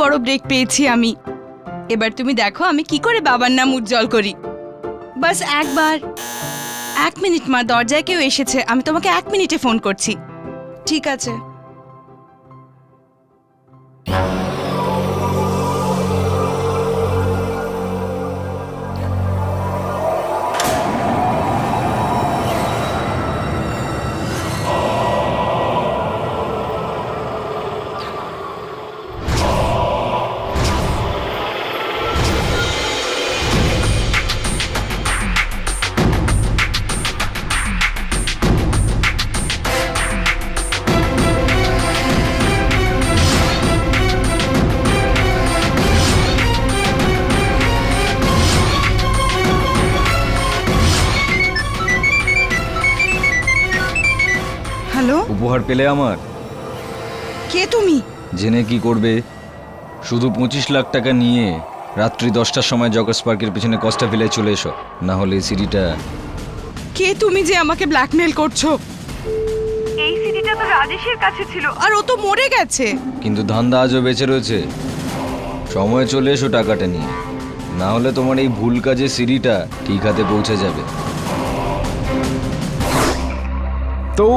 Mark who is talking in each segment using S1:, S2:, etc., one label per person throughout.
S1: বড় ব্রেক পেয়েছি আমি। এবার তুমি দেখো আমি কি করে বাবার নাম উজ্জ্বল করি। বাস একবার। 1 মিনিট মা, দরজায় কেউ এসেছে, আমি তোমাকে 1 মিনিটে ফোন করছি। ঠিক আছে। হ্যালো,
S2: উপহার পেলে আমার?
S1: কে তুমি?
S2: জেনে কি করবে? শুধু 25 লাখ টাকা নিয়ে রাত্রি 10টার সময় জগার্স পার্কের পিছনে কস্টা ভিলায় চলে এসো, না হলে এই সিডিটা।
S1: কে তুমি যে আমাকে ব্ল্যাকমেল করছো? এই সিডিটা তো রাজেশের কাছে ছিল, আর ও তো মরে গেছে।
S2: কিন্তু ধান্দা আজও বেঁচে রয়েছে। সময় চলে এসো টাকাটা নিয়ে, না হলে তোমার এই ভুল কাজে সিডিটা ঠিক হাতে পৌঁছে যাবে।
S3: তো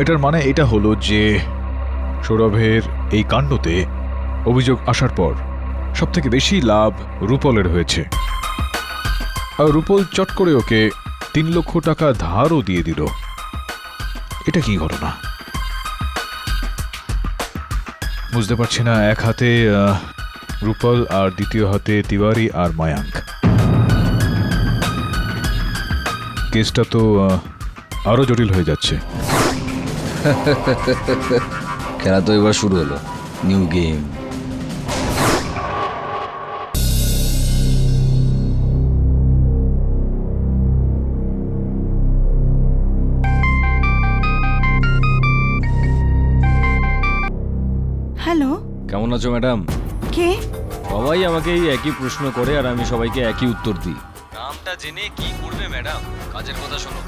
S3: এটার মানে এটা হলো যে সৌরভের এই কাণ্ডতে অভিযোগ আসার পর সবথেকে বেশি লাভ রূপলের হয়েছে। আর রূপল চট করে ওকে 3 লক্ষ টাকা ধারও দিয়ে দিল। এটা কি ঘটনা বুঝতে পারছি না। এক হাতে রূপল আর দ্বিতীয় হাতে তিওয়ারি আর মায়াঙ্ক। কেসটা তো আরো জটিল হয়ে যাচ্ছে।
S2: খেলা তো এবার শুরু হলো, নিউ গেম।
S1: হ্যালো,
S2: কেমন আছো ম্যাডাম?
S1: কে?
S2: সবাই আমাকে এই একই প্রশ্ন করে আর আমি সবাইকে একই উত্তর দিই। নামটা জেনে কি করবে ম্যাডাম? কাজের কথা শোনো।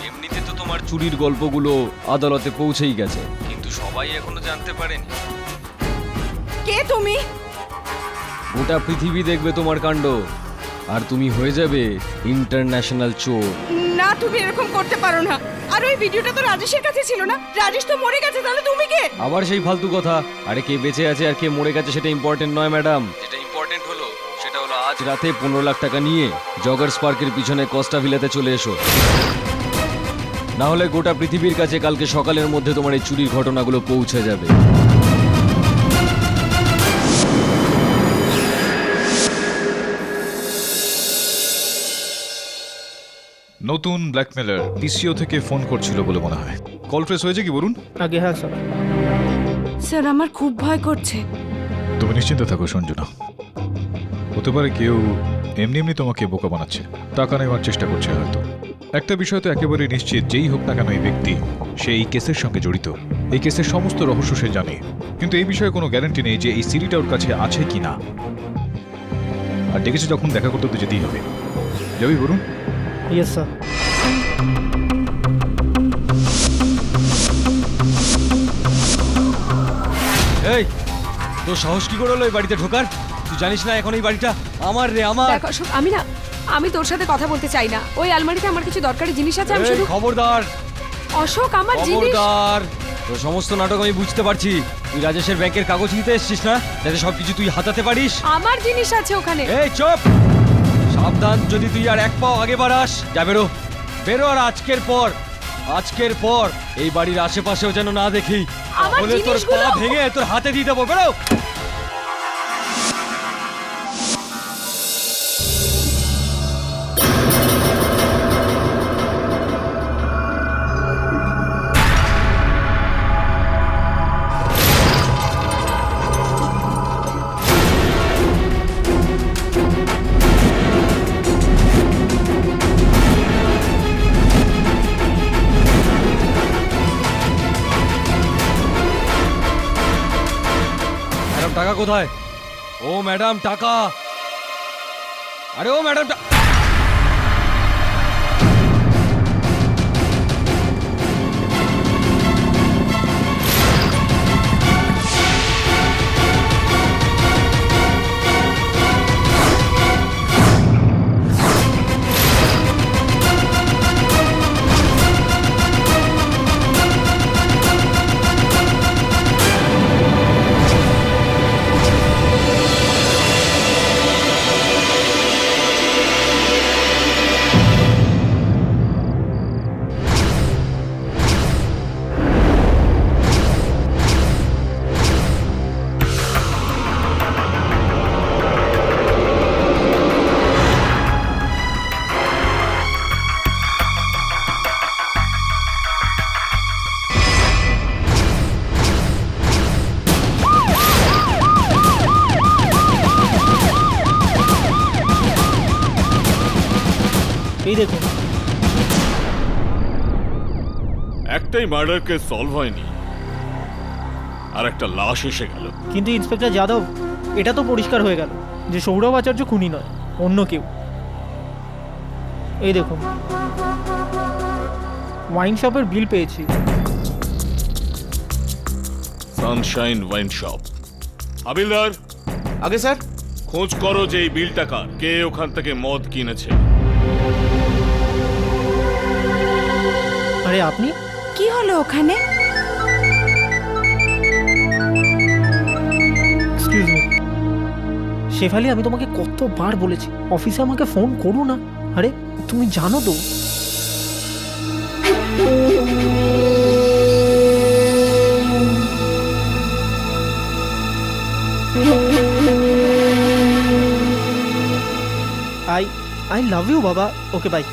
S2: এমনিতে তো তোমার চুরির গল্পগুলো আদালতে পৌঁছেই গেছে, কিন্তু সবাই এখনো জানতে পারেনি।
S1: কে তুমি?
S2: গোটা পৃথিবী দেখবে তোমার কাণ্ড, আর তুমি হয়ে যাবে ইন্টারন্যাশনাল চোর।
S1: না, তুমি এরকম করতে পারো না। আর ওই ভিডিওটা তো রাজেশের কাছে ছিল না। রাজেশ তো মরে গেছে, তাহলে তুমি কে?
S2: আবার সেই ফালতু কথা। আরে কে বেঁচে আছে আর কে মরে গেছে সেটা ইম্পর্টেন্ট নয় ম্যাডাম। যেটা ইম্পর্টেন্ট হলো সেটা হলো আজ রাতে 15 লাখ টাকা নিয়ে জগার্স পার্কের পিছনে কস্টা ভিলাতে চলে এসো, না হলে গোটা পৃথিবীর কাছে কালকে সকালের মধ্যে তোমার এই চুরির ঘটনাগুলো পৌঁছে যাবে।
S3: নতুন ব্ল্যাকমেলার পিসিও থেকে ফোন করছিল বলে মনে হয়। কল ট্রেস হয়েছে কি বলুন?
S4: আগে হ্যাঁ স্যার।
S1: স্যার, আমার খুব ভয় করছে।
S3: তুমি নিশ্চিন্ত থাকো সঞ্জনা। হতে পারে কেউ এমনি এমনি তোমাকে বোকা বানাচ্ছে, টাকা নেওয়ার চেষ্টা করছে হয়তো। একটা বিষয় তো একেবারে নিশ্চিত, যেই হোক না কেন এই ব্যক্তি সে এই কেসের সঙ্গে জড়িত। এই কেসের সমস্ত রহস্য সে জানে, কিন্তু এই বিষয়ে কোনো গ্যারান্টি নেই যে এই সিডিটা ওর কাছে আছে কি না। আর ডেকেছে যখন, দেখা করতে তো যেতেই হবে। যাবি বলুন?
S4: Yes sir.
S2: এই তোর সাহস কি করে হলো এই বাড়িতে ঢোকার? তুই জানিস না এখন এই বাড়িটা আমার রে, আমার।
S5: দেখ অশোক, আমি তোর সাথে কথা বলতে চাই না। ওই আলমারিতে আমার কিছু দরকারি জিনিস আছে, আমি
S2: এই,
S5: শুধু।
S2: খবরদার
S5: অশোক, আমার জিনিস।
S2: খবরদার। তোর সমস্ত নাটক আমি বুঝতে পারছি। তুই রাজেশের ব্যাংকের কাগজ নিতে এসেছিস না, যাতে সবকিছু তুই হাতাতে পারিস।
S5: আমার জিনিস আছে ওখানে।
S2: এই চুপ! সাবধান, যদি তুই আর এক পাও আগে বাড়াস। যা বেরো, বেরো। আর আজকের পর এই বাড়ির আশেপাশেও যেন না দেখি,
S5: আমার
S2: তাহলে তোর পা
S5: জিনিসগুলো-
S2: ভেঙে তোর হাতে দিয়ে দেবো। বেরো। টাকা কোথায়? ও ম্যাডাম, টাকা। আরে ও ম্যাডাম,
S4: দেখুন।
S6: একটাই মার্ডার কেস সলভ হয়নি, আর একটা লাশ এসে গেল।
S4: কিন্তু ইন্সপেক্টর যাদব, এটা তো পরিষ্কার হয়ে গেল যে সৌরভ আচার্য খুনি নয়, অন্য কেউ। এই দেখুন, ওয়াইন শপের বিল পেয়েছি।
S6: Sunshine wine shop. হাবিলদার,
S7: আগে স্যার।
S6: খোঁজ করো যে এই বিলটা কার, কে ওখান থেকে মদ কিনেছে।
S4: আরে আপনি?
S1: কি হলো ওখানে?
S4: এক্সকিউজ মি শেফালি, আমি তোমাকে কতবার বলেছি অফিসে আমাকে ফোন করো না। আরে তুমি জানো তো। আই লাভ ইউ বাবা। Okay bye.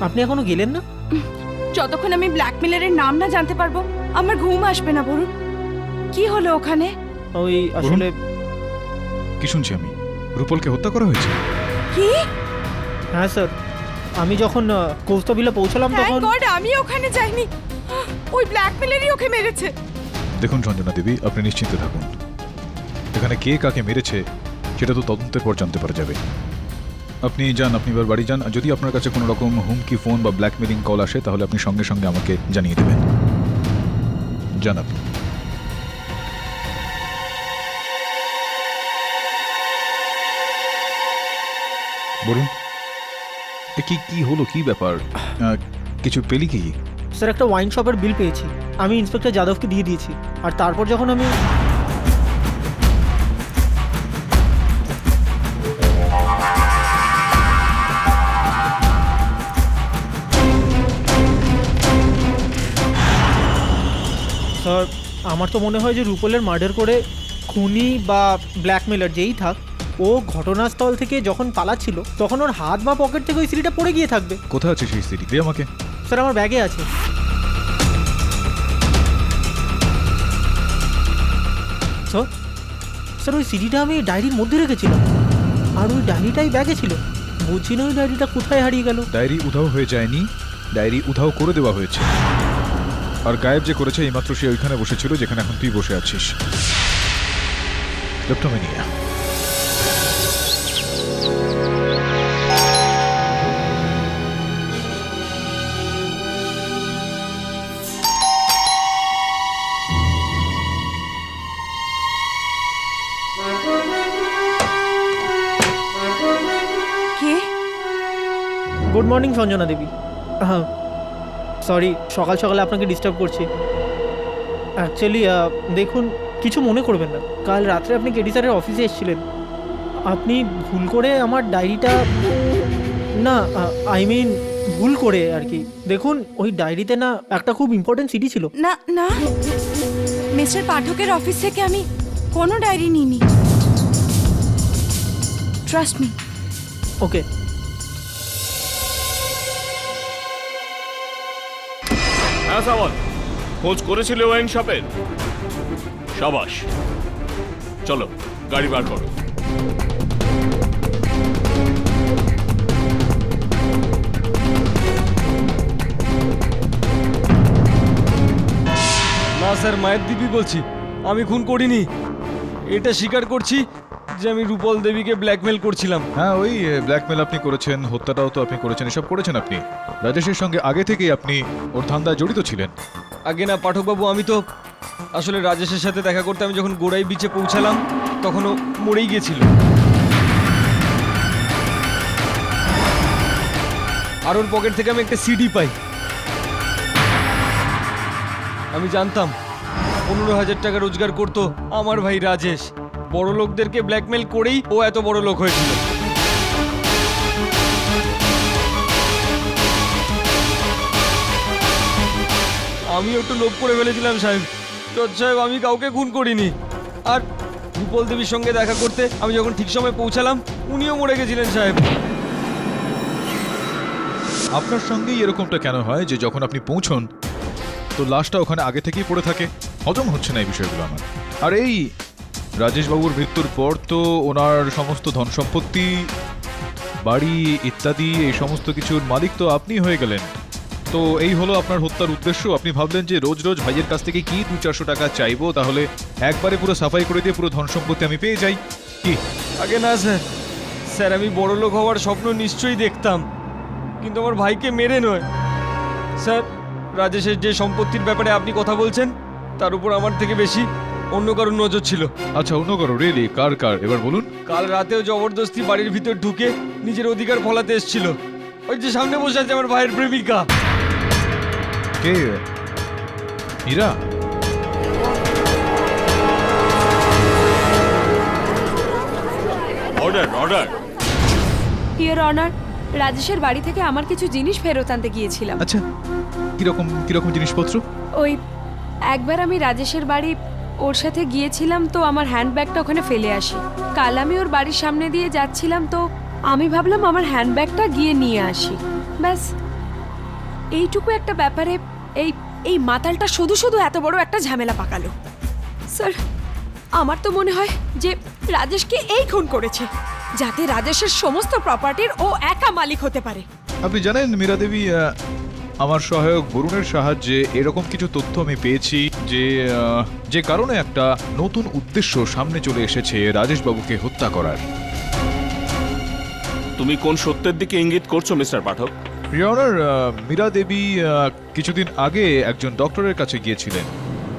S4: আপনি এখনো গেলেন না?
S1: যতক্ষণ আমি ব্ল্যাকমেলারের নাম না জানতে পারবো আমার ঘুম আসবে না। বলুন কি হলো ওখানে?
S4: ওই আসলে
S3: কি শুনছি আমি? রূপলকে হত্যা করা হয়েছে?
S1: কি?
S4: হ্যাঁ স্যার, আমি যখন কৌস্তবিলে পৌঁছলাম
S1: থ্যাংক
S4: তখন
S1: গড আমি ওখানে যাইনি। ওই ব্ল্যাকমেলারই ওকে মেরেছে।
S3: দেখুন সঞ্জনা দেবী, আপনি নিশ্চিন্তে থাকুন। এখানে কে কাকে মেরেছে সেটা তো তদন্তের পর জানতে পারা যাবে। আপনি যান, আপনি এবার বাড়ি যান। যদি আপনার কাছে কোনো রকম হুমকি ফোন বা ব্ল্যাকমেলিং কল আসে তাহলে আপনি সঙ্গে সঙ্গে আমাকে জানিয়ে দেবেন। যান আপনি। বলুন, এ কি কি হলো, কি ব্যাপার? কিছু পেলি কি?
S4: স্যার একটা ওয়াইন শপের বিল পেয়েছি, আমি ইন্সপেক্টর যাদবকে দিয়ে দিয়েছি। আর তারপর যখন আমি স্যার, আমার তো মনে হয় যে রূপলের মার্ডার করে খুনি বা ব্ল্যাকমেলার যেই থাক, ও ঘটনাস্থল থেকে যখন পালাচ্ছিল তখন ওর হাত বা পকেট থেকে ওই সিডিটা পড়ে গিয়ে থাকবে।
S3: কোথায় আছে সেই সিডি? দে আমাকে।
S4: স্যার আমার ব্যাগে আছে। স্যার স্যার ওই সিডিটা আমি ডায়েরির মধ্যে রেখেছিলাম, আর ওই ডায়েরিটাই ব্যাগে ছিল। বুঝছি না ওই ডায়েরিটা কোথায় হারিয়ে গেল।
S3: ডায়েরি উধাও হয়ে যায়নি, ডায়েরি উধাও করে দেওয়া হয়েছে। আর গায়েব যে করেছে এইমাত্র সে ওইখানে বসেছিল যেখানে এখন তুই বসে আছিস। ক্লেপ্টোম্যানিয়া।
S1: কে?
S4: গুড মর্নিং সঞ্জনা দেবী। হ্যাঁ সরি, সকাল সকালে আপনাকে ডিস্টার্ব করছি। অ্যাকচুয়ালি দেখুন, কিছু মনে করবেন না, কাল রাত্রে আপনি কেডি স্যারের অফিসে এসেছিলেন। আপনি ভুল করে আমার ডায়েরিটা, না আই মিন ভুল করে আর কি। দেখুন ওই ডায়েরিতে না একটা খুব ইম্পর্টেন্ট সিডি ছিল।
S1: না না, মিস্টার পাঠকের অফিস থেকে আমি কোনো ডায়েরি নিইনি। Trust me.
S4: ওকে।
S6: হ্যাঁ সাওয়াল, খোঁজ করেছিলে ওয়াইন শপের? সাবাস, চলো গাড়ি বার করো।
S2: না স্যার, মায়ের দিব্যি বলছি আমি খুন করিনি। এটা স্বীকার করছি যে আমি রূপল দেবীকে ব্ল্যাকমেল করছিলাম।
S3: হ্যাঁ, ওই ব্ল্যাকমেল আপনি করেছেন, হত্যাটাও তো আপনি করেছেন, এসব করেছেন আপনি। রাজেশের সঙ্গে আগে থেকেই আপনি ওর ধান্দায় জড়িত ছিলেন।
S2: আগে না পাঠকবাবু, আমি তো আসলে রাজেশের সাথে দেখা করতে আমি যখন গোড়াই বিচে পৌঁছালাম তখন ও মরেই গিয়েছিল। আর ওর পকেট থেকে আমি একটা সিডি পাই। আমি জানতাম 15,000 টাকা রোজগার করতো আমার ভাই রাজেশ। বড় লোকদেরকে ব্ল্যাকমেল করেই ও এত বড় লোক হয়েছিল। আমি একটু লোভ করে ফেলেছিলাম সাহেব। জজ সাহেব, আমি কাউকে খুন করিনি। আর রূপল দেবীর সঙ্গে দেখা করতে আমি যখন ঠিক সময় পৌঁছালাম উনিও মরে গেছিলেন সাহেব।
S3: আপনার সঙ্গেই এরকমটা কেন হয় যে যখন আপনি পৌঁছন তো লাশটা ওখানে আগে থেকেই পড়ে থাকে? হজম হচ্ছে না এই বিষয়গুলো আমার। আর এই রাজেশবাবুর মৃত্যুর পর তো ওনার সমস্ত ধন সম্পত্তি বাড়ি ইত্যাদি এই সমস্ত কিছুর মালিক তো আপনি হয়ে গেলেন। তো এই হলো আপনার হত্যার উদ্দেশ্য। আপনি ভাবলেন যে রোজ রোজ ভাইয়ের কাছ থেকে কি 200-400 টাকা চাইবো, তাহলে একবারে পুরো সাফাই করে দিয়ে পুরো ধন সম্পত্তি আমি পেয়ে যাই। কি
S2: আগে না স্যার, স্যার আমি বড়লোক হওয়ার স্বপ্ন নিশ্চয়ই দেখতাম, কিন্তু আমার ভাইকে মেরে নয়। স্যার, রাজেশের যে সম্পত্তির ব্যাপারে আপনি কথা বলছেন তার উপর আমার থেকে বেশি অন্য কারোর নজর ছিল।
S3: আচ্ছা, অন্য করো রিয়েলি? কার কার এবার বলুন।
S2: কাল রাতেও জবরদস্তি বাড়ির ভিতর ঢুকে নিজের অধিকার ফলাতে এসেছিল। ওই যে সামনে বসে আছে আমার ভাইয়ের প্রেমিকা।
S3: কে? Meera?
S6: Order order.
S5: Your honour, রাজেশের বাড়ি থেকে আমার কিছু জিনিস ফেরত আনতে গিয়েছিলাম।
S3: আচ্ছা, কিরকম কিরকম জিনিসপত্র?
S5: ওই একবার আমি রাজেশের বাড়ি ওর সাথে গিয়েছিলাম, তো আমার হ্যান্ডব্যাগটা ওখানে ফেলে আসি। কাল আমি ওর বাড়ির সামনে দিয়ে যাচ্ছিলাম, তো আমি ভাবলাম আমার হ্যান্ডব্যাগটা গিয়ে নিয়ে আসি। ব্যাস এইটুকু একটা ব্যাপারে এই এই মাতালটা শুধু শুধু এত বড় একটা ঝামেলা পাকালো। স্যার, আমার তো মনে হয় যে রাজেশকে এই খুন করেছে, যাতে রাজেশের সমস্ত প্রপার্টির ও একা মালিক হতে পারে।
S3: আপনি জানেন মীরা দেবী, আমার সহায়ক বরুণের সাহায্যে এরকম কিছু তথ্য আমি পেয়েছি যে কারণে একটা নতুন উদ্দেশ্য সামনে চলে এসেছে রাজেশ বাবুকে হত্যা করার।
S6: তুমি কোন সত্যের দিকে ইঙ্গিত করছো mister Pathak?
S3: Your honour, Meera Devi কিছুদিন আগে একজন ডক্টরের কাছে গিয়েছিলেন।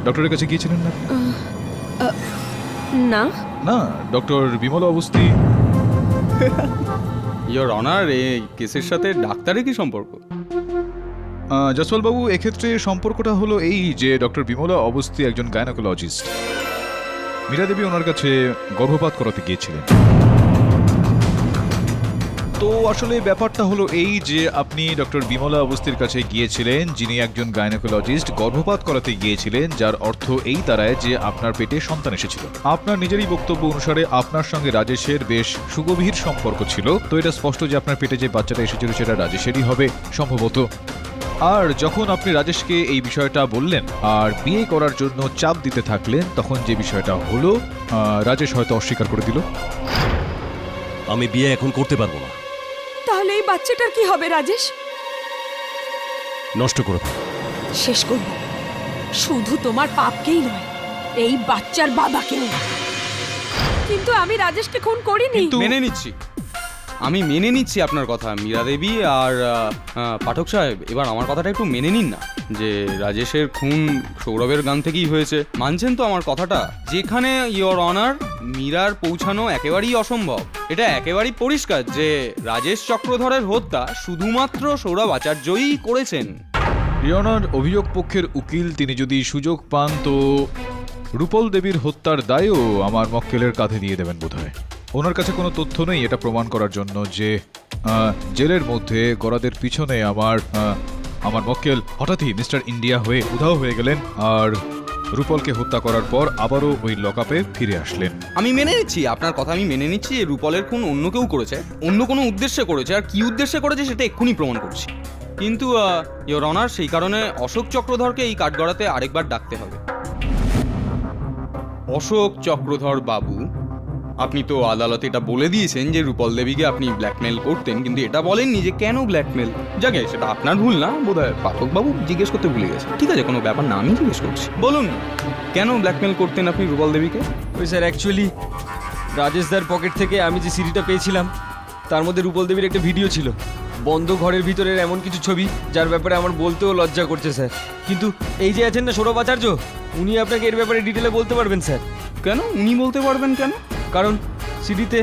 S3: ডক্টরের কাছে গিয়েছিলেন না?
S5: না,
S3: না, ডক্টর বিমল অবস্থি।
S7: ইয়োর অনার, এই কেসের সাথে ডাক্তারের কি সম্পর্ক?
S3: জসওয়াল বাবু, এক্ষেত্রে সম্পর্কটা হলো এই যে ডক্টর বিমলা অবস্থি একজন গাইনোকোলজিস্ট। মীরা দেবী ওনার কাছে গর্ভপাত করাতে গিয়েছিলেন। তো আসলে ব্যাপারটা হলো এই যে আপনি ডক্টর বিমলা অবস্থির কাছে গিয়েছিলেন, যিনি একজন গাইনোকোলজিস্ট, গর্ভপাত করাতে গিয়েছিলেন, যার অর্থ এই দাঁড়ায় যে আপনার পেটে সন্তান এসেছিল। আপনার নিজেরই বক্তব্য অনুসারে আপনার সঙ্গে রাজেশের বেশ সুগভীর সম্পর্ক ছিল। তো এটা স্পষ্ট যে আপনার পেটে যে বাচ্চাটা এসেছিল সেটা রাজেশেরই হবে সম্ভবত। আর যখন আপনি রাজেশকে এই বিষয়টা বললেন আর বিয়ে করার জন্য চাপ দিতে থাকলেন, তখন যে বিষয়টা হলো রাজেশ হয়তো অস্বীকার করে দিল।
S8: আমি বিয়ে এখন করতে পারবো না।
S5: তাহলে এই বাচ্চাটার কি হবে রাজেশ?
S8: নষ্ট করে দাও।
S5: শেষ করব, শুধু তোমার পাপকেই নয়, এই বাচ্চার বাবাকেও। কিন্তু আমি রাজেশকে খুন করিনি।
S7: মেনে নিচ্ছি, আমি মেনে নিচ্ছি আপনার কথা মীরা দেবী। আর পাঠক সাহেব, এবার আমার কথাটা একটু মেনে নিন না, যে রাজেশের খুন সৌরভের গান থেকেই হয়েছে। মানছেন তো আমার কথাটা? যেখানে ইয়োর অনার মীরার পৌঁছানো একেবারেই অসম্ভব। এটা একেবারেই পরিষ্কার যে রাজেশ চক্রধরের হত্যা শুধুমাত্র সৌরভ আচার্যই করেছেন।
S3: ইয়নার অভিযোগ পক্ষের উকিল তিনি যদি সুযোগ পান তো রূপল দেবীর হত্যার দায়ও আমার মক্কেলের কাঁধে দিয়ে দেবেন বোধহয়। ওনার কাছে কোনো তথ্য নেই এটা প্রমাণ করার জন্য যে জেলের মধ্যে গরাদের পিছনে আমার মক্কেল হঠাৎই মিস্টার ইন্ডিয়া হয়ে উধাও হয়ে গেলেন আর রূপলকে হত্যা করার পর আবারও ওই লকআপে ফিরে আসলেন।
S7: আমি মেনে নিচ্ছি আপনার কথা, আমি মেনে নিচ্ছি যে রূপলের খুন অন্য কেউ করেছে, অন্য কোনো উদ্দেশ্যে করেছে। আর কি উদ্দেশ্যে করেছে সেটা এক্ষুনি প্রমাণ করছি। কিন্তু ইয়োর অনার, সেই কারণে অশোক চক্রধরকে এই কাঠগড়াতে আরেকবার ডাকতে হবে। অশোক চক্রধর বাবু, আপনি তো আদালতে এটা বলে দিয়েছেন যে রূপল দেবীকে আপনি ব্ল্যাকমেল করতেন, কিন্তু এটা বলেননি যে কেন ব্ল্যাকমেল। যাকে সেটা আপনার ভুল না, বোধহয় পাঠকবাবু জিজ্ঞেস করতে ভুলে গেছে। ঠিক আছে, কোনো ব্যাপার না, আমি জিজ্ঞেস করছি। বলুন, কেন ব্ল্যাকমেল করতেন আপনি রূপল দেবীকে?
S2: ওই স্যার, অ্যাকচুয়ালি রাজেশদার পকেট থেকে আমি যে সিডিটা পেয়েছিলাম তার মধ্যে রূপল দেবীর একটা ভিডিও ছিল, বন্ধ ঘরের ভিতরের এমন কিছু ছবি যার ব্যাপারে আমার বলতেও লজ্জা করছে স্যার। কিন্তু এই যে আছেন না সৌরভ আচার্য, উনি আপনাকে এর ব্যাপারে ডিটেলে বলতে পারবেন স্যার।
S7: কেন উনি বলতে পারবেন কেন?
S2: কারণ সিডিতে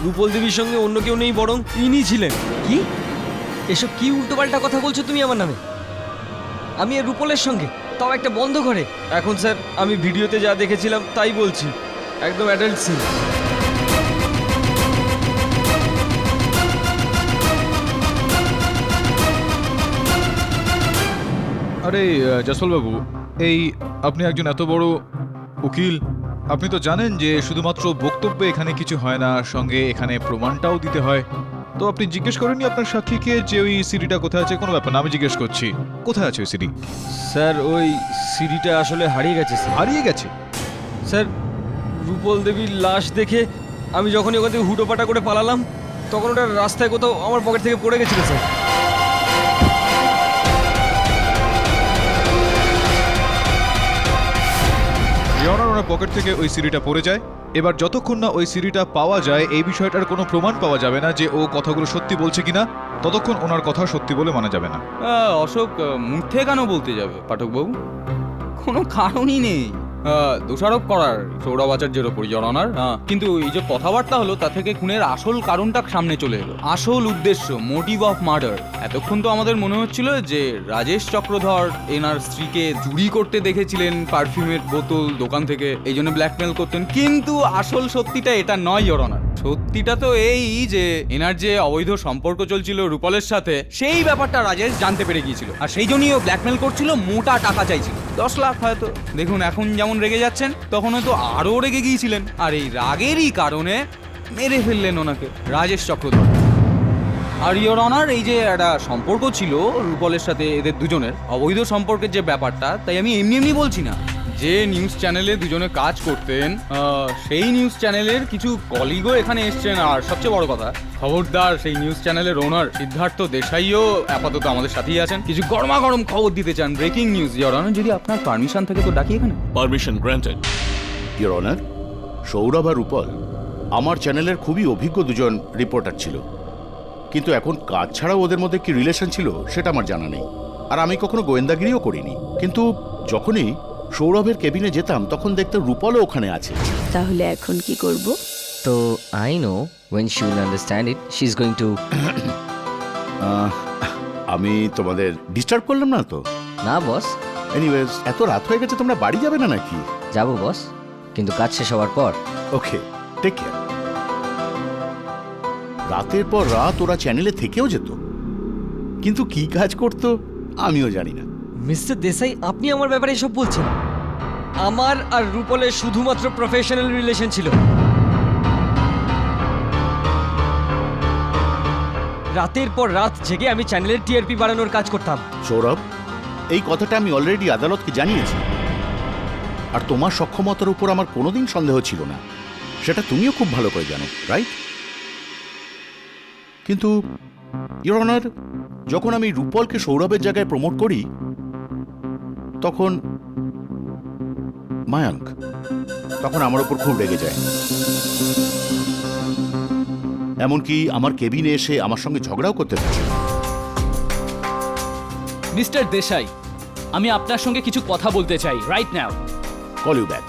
S2: রূপল দেবীর সঙ্গে অন্য কেউ নেই, বরং ইনি ছিলেন। কি এসব কি উল্টোপাল্টা কথা বলছো তুমি আমার নামে? আমি আর রূপলের সঙ্গে, তাও একটা বন্ধ ঘরে? এখন স্যার আমি ভিডিওতে যা দেখেছিলাম তাই বলছি, একদম অ্যাডাল্ট সিন।
S3: আরে জসওয়াল বাবু, এই আপনি একজন এত বড় উকিল, আপনি তো জানেন যে শুধুমাত্র বক্তব্যে এখানে কিছু হয় না, সঙ্গে এখানে প্রমাণটাও দিতে হয়। তো আপনি জিজ্ঞেস করেননি আপনার সাক্ষীকে যে ওই সিডিটা কোথায় আছে? কোনো ব্যাপার না, আমি জিজ্ঞেস করছি কোথায় আছে ওই সিডি।
S2: স্যার ওই সিডিটা আসলে হারিয়ে গেছে স্যার।
S3: হারিয়ে গেছে?
S2: স্যার রূপল দেবীর লাশ দেখে আমি যখনই ওখান থেকে হুটোপাটা করে পালালাম তখন ওটা রাস্তায় কোথাও আমার পকেট থেকে পড়ে গেছিল স্যার।
S3: ইয়নার ওনার পকেট থেকে ওই সিডিটা পড়ে যায়। এবার যতক্ষণ না ওই সিডিটা পাওয়া যায়, এই বিষয়টার কোনো প্রমাণ পাওয়া যাবে না যে ও কথাগুলো সত্যি বলছে কিনা, ততক্ষণ ওনার কথা সত্যি বলে মানা যাবে না।
S7: অশোক মুথে কেন বলতে যাবে পাঠকবাবু? কোনো কারণই নেই দোষারোপ করার সৌরভ আচার্যের ওপর, ইওর অনার। কিন্তু এই যে কথাবার্তা হলো তা থেকে খুনের আসল কারণটা সামনে চলে এলো, আসল উদ্দেশ্য, মোটিভ অফ মার্ডার। এতক্ষণ তো আমাদের মনে হচ্ছিল যে রাজেশ চক্রধর এনার স্ত্রীকে চুরি করতে দেখেছিলেন পারফিউমের বোতল দোকান থেকে, এই জন্য ব্ল্যাকমেল করতেন। কিন্তু আসল সত্যিটা এটা নয় ইওর অনার। সত্যিটা তো এই যে এনার যে অবৈধ সম্পর্ক চলছিল রূপলের সাথে, সেই ব্যাপারটা রাজেশ জানতে পেরে গিয়েছিল, আর সেই জন্যই ও ব্ল্যাকমেল করছিল, মোটা টাকা চাইছিল, 10 লাখ হয়তো। দেখুন এখন যেমন রেগে যাচ্ছেন, তখন হয়তো আরও রেগে গিয়েছিলেন, আর এই রাগেরই কারণে মেরে ফেললেন ওনাকে রাজেশ চক্রধর। আর ইওর অনার, এই যে একটা সম্পর্ক ছিল রূপলের সাথে এদের দুজনের, অবৈধ সম্পর্কের যে ব্যাপারটা, তাই আমি এমনি এমনি বলছি না। যে নিউজ চ্যানেলে দুজনে কাজ করতেন, সেই নিউজ চ্যানেলের কিছু কলিগও এখানে এসছেন। আর সবচেয়ে বড় কথা, খবরদার সেই নিউজ চ্যানেলের ওনার সিদ্ধার্থ দেশাইও আপাতত আমাদের সাথেই আছেন। কিছু গরমা গরম খবর দিতে চান, ব্রেকিং নিউজ ইওর অনার। যদি আপনার পারমিশন থাকে তো ডাকি এখানে।
S6: Permission granted.
S9: Your honour, Sourav আর রূপল আমার চ্যানেলের খুবই অভিজ্ঞ দুজন রিপোর্টার ছিল, কিন্তু এখন কাজ ছাড়াও ওদের মধ্যে কি রিলেশন ছিল সেটা আমার জানা নেই। আর আমি কখনো গোয়েন্দাগিরিও করিনি, কিন্তু যখনই সৌরভের কেবিনে যেতাম তখন দেখতে রূপলও ওখানে আছে।
S5: তাহলে এখন কি করব?
S10: So I know when she will understand it, she's going to.
S9: আমি তোমাদের ডিস্টার্ব করলাম না তো?
S10: না বস,
S9: এনিওয়েজ, এত রাত হয়ে গেছে, তোমরা বাড়ি যাবে না নাকি?
S10: যাবো বস, কিন্তু কাজ শেষ হওয়ার পর।
S9: ওকে, টেক কেয়ার। রাতের পর রাত ওরা চ্যানেলে থেকেও যেত, কিন্তু কি কাজ করতো আমিও জানি না।
S2: মিস্টার দেসাই, আপনি আমার ব্যাপারে এসব বলছেন? আমার আর রূপলের শুধুমাত্র প্রফেশনাল রিলেশন ছিল। রাতের পর রাত জেগে আমি চ্যানেলের টিআরপি বাড়ানোর কাজ করতাম।
S9: সৌরভ, এই কথাটা আমি অলরেডি আদালতকে জানিয়েছি, আর তোমার সক্ষমতার উপর আমার কোনোদিন সন্দেহ ছিল না, সেটা তুমিও খুব ভালো করে জানো, রাইট? কিন্তু ইওর অনার, যখন আমি রূপলকে সৌরভের জায়গায় প্রমোট করি, তখন মায়াঙ্ক আমার উপর খুব রেগে যায়। এমনকি আমার কেবিনে এসে আমার সঙ্গে ঝগড়াও করতে থাকে।
S11: মিস্টার দেশাই, আমি আপনার সঙ্গে কিছু কথা বলতে চাই right now.
S9: Call you back.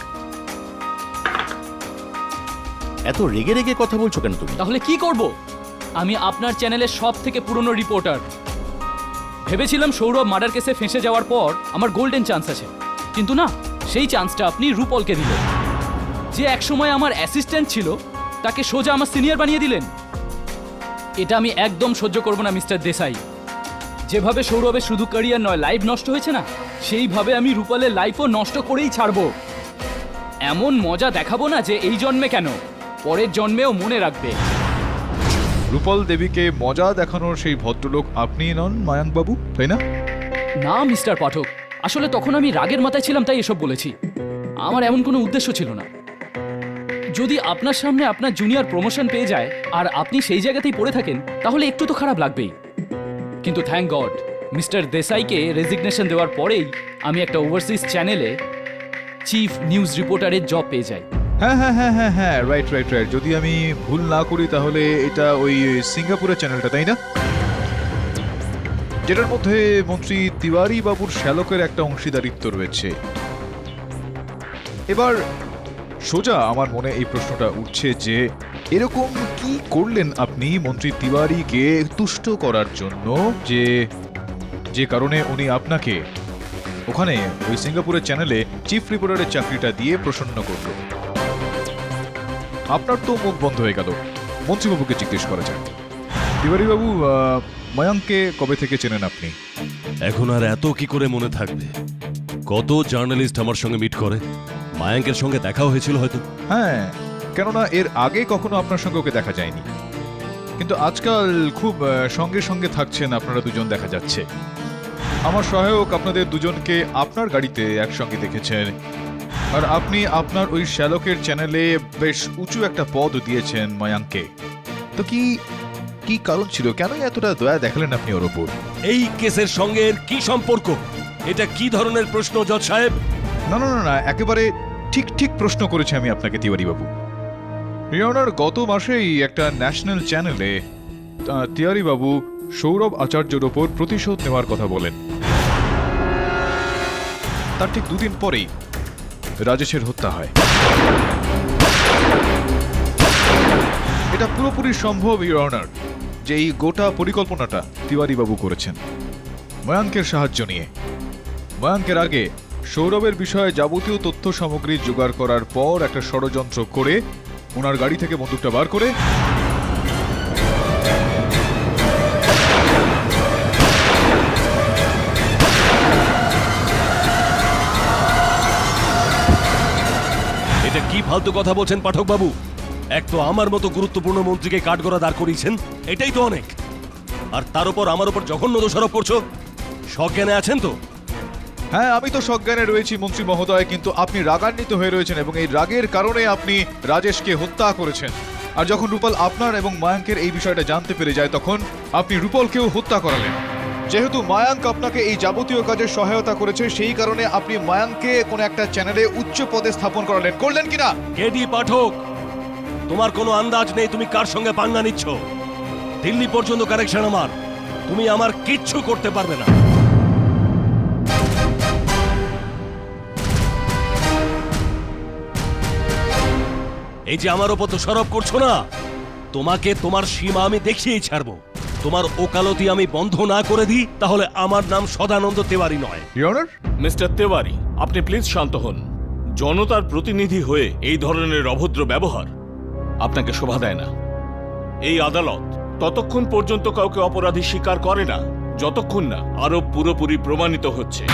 S9: এত রেগে রেগে কথা বলছো কেন তুমি?
S11: তাহলে কি করব? আমি আপনার চ্যানেলের সব থেকে পুরনো রিপোর্টার। ভেবেছিলাম সৌরভ মার্ডার কেসে ফেঁসে যাওয়ার পর আমার গোল্ডেন চান্স আছে, কিন্তু না, সেই চান্সটা আপনি রূপলকে দিলেন। যে একসময় আমার অ্যাসিস্ট্যান্ট ছিল তাকে সোজা আমার সিনিয়র বানিয়ে দিলেন। এটা আমি একদম সহ্য করব না মিস্টার দেশাই। যেভাবে সৌরভের শুধু ক্যারিয়ার নয়, লাইফ নষ্ট হয়েছে না, সেইভাবে আমি রূপলের লাইফও নষ্ট করেই ছাড়বো। এমন মজা দেখাবো না যে এই জন্মে কেন, পরের জন্মেও মনে রাখবে।
S3: রূপল দেবীকে মজা দেখানোর সেই ভদ্রলোক আপনি নন মায়াঙ্ক বাবু, তাই না?
S11: না মিস্টার পাঠক, আসলে তখন আমি রাগের মাথায় ছিলাম তাই এসব বলেছি। আমার এমন কোনো উদ্দেশ্য ছিল না। যদি আপনার সামনে আপনার জুনিয়র প্রমোশন পেয়ে যায় আর আপনি সেই জায়গাতেই পড়ে থাকেন, তাহলে একটু তো খারাপ লাগবেই। কিন্তু থ্যাংক গড, মিস্টার দেসাইকে রেজিগনেশন দেওয়ার পরেই আমি একটা ওভারসিজ চ্যানেলে চিফ নিউজ রিপোর্টারের জব পেয়ে যাই।
S3: হ্যাঁ হ্যাঁ হ্যাঁ হ্যাঁ হ্যাঁ, রাইট রাইট রাইট। যদি আমি ভুল না করি তাহলে এটা ওই সিঙ্গাপুরের চ্যানেলটা, তাই না? যেটার মধ্যে মন্ত্রী তিওয়ারি বাবুর শ্যালকের একটা অংশীদারিত্ব রয়েছে। এবার সোজা আমার মনে এই প্রশ্নটা উঠছে যে এরকম কি করলেন আপনি মন্ত্রী তিওয়ারিকে তুষ্ট করার জন্য, যে কারণে উনি আপনাকে ওখানে ওই সিঙ্গাপুরের চ্যানেলে চিফ রিপোর্টারের চাকরিটা দিয়ে প্রসন্ন করল? আপনার তো মুখ বন্ধ হয়ে গেল। মন্ত্রীবাবুকে জিজ্ঞেস করা যায়। তিওয়ারি বাবু, মায়াঙ্ককে কবে থেকে চেনেন আপনি?
S8: এখন আর এত কি করে মনে থাকবে? কত জার্নালিস্ট আমার সঙ্গে মিট করে, মায়াঙ্কের সঙ্গে দেখাও হয়েছিল হয়তো।
S3: হ্যাঁ, কেননা এর আগে কখনো আপনার সঙ্গে ওকে দেখা যায়নি, কিন্তু আজকাল খুব সঙ্গে সঙ্গে থাকছেন আপনারা দুজন, দেখা যাচ্ছে। আমার সহায়ক আপনাদের দুজনকে আপনার গাড়িতে একসঙ্গে দেখেছেন, আর আপনি আপনার ওই শ্যালকের চ্যানেলে বেশ উঁচু একটা পদ দিয়েছেন মায়াঙ্ককে। তো কি কি কারণ ছিল, কেন এতটা দয়া দেখালেন আপনি ওর ওপর?
S8: এই কেসের সঙ্গে এর কি সম্পর্ক? এটা কি ধরনের প্রশ্ন জজ সাহেব?
S3: না না না না, একেবারে ঠিক ঠিক প্রশ্ন করেছি আমি আপনাকে তিওয়ারি বাবু। ইয়নার গত মাসেই একটা ন্যাশনাল চ্যানেলে তিওয়ারি বাবু সৌরভ আচার্যের ওপর প্রতিশোধ নেওয়ার কথা বলেন। তার ঠিক দুদিন পরেই রাজেশের হত্যা হয়। এটা পুরোপুরি সম্ভব ইয়নার যে এই গোটা পরিকল্পনাটা তিওয়ারি বাবু করেছেন ময়াঙ্কের সাহায্য নিয়ে। ময়াঙ্কের আগে সৌরভের বিষয়ে যাবতীয় তথ্য সামগ্রী জোগাড় করার পর একটা ষড়যন্ত্র করে ওনার গাড়ি থেকে বন্দুকটা বার করে
S8: এটা কি ফালতু কথা বলছেন পাঠক বাবু? এক তো আমার মতো গুরুত্বপূর্ণ মন্ত্রীকে কাঠগড়া দাঁড় করিয়েছেন, এটাই তো অনেক। আর তার উপর আমার উপর জঘন্য দোষারোপ করছো। সজ্ঞানে আছেন তো?
S3: হ্যাঁ, আমি তো সজ্ঞানে রয়েছি মন্ত্রী মহোদয়, কিন্তু আপনি রাগান্বিত হয়ে রয়েছেন এবং এই রাগের কারণে আপনি রাজেশকে হত্যা করেছেন। আর যখন রূপাল আপনার এবং মায়াঙ্কের এই বিষয়টা জানতে পেরে যায় তখন আপনি রূপালকেও হত্যা করালেন। যেহেতু মায়াঙ্ক আপনাকে এই যাবতীয় কাজে সহায়তা করেছে সেই কারণে আপনি মায়াঙ্ককে কোনো একটা চ্যানেলে উচ্চ পদে স্থাপন করালেন, করলেন কিনা?
S8: কেডি পাঠক, তোমার কোনো আন্দাজ নেই তুমি কার সঙ্গে পাঙ্গা নিচ্ছ। দিল্লি পর্যন্ত কানেকশন আমার, তুমি আমার কিচ্ছু করতে পারবে না। এই যে আমার ওপর তো সরব করছো না, তোমাকে তোমার সীমা আমি দেখিয়েই ছাড়বো। তোমার ওকালতি আমি বন্ধ না করে দিই তাহলে আমার নাম সদানন্দ তিওয়ারি নয়।
S3: ইয়নার,
S6: মিস্টার তিওয়ারি, আপনি প্লিজ শান্ত হন। জনতার প্রতিনিধি হয়ে এই ধরনের অভদ্র ব্যবহার আপনাকে শোভা দেয় না। এই আদালত ততক্ষণ পর্যন্ত কাউকে অপরাধী স্বীকার করে না যতক্ষণ না আরোপ পুরোপুরি প্রমাণিত হচ্ছে।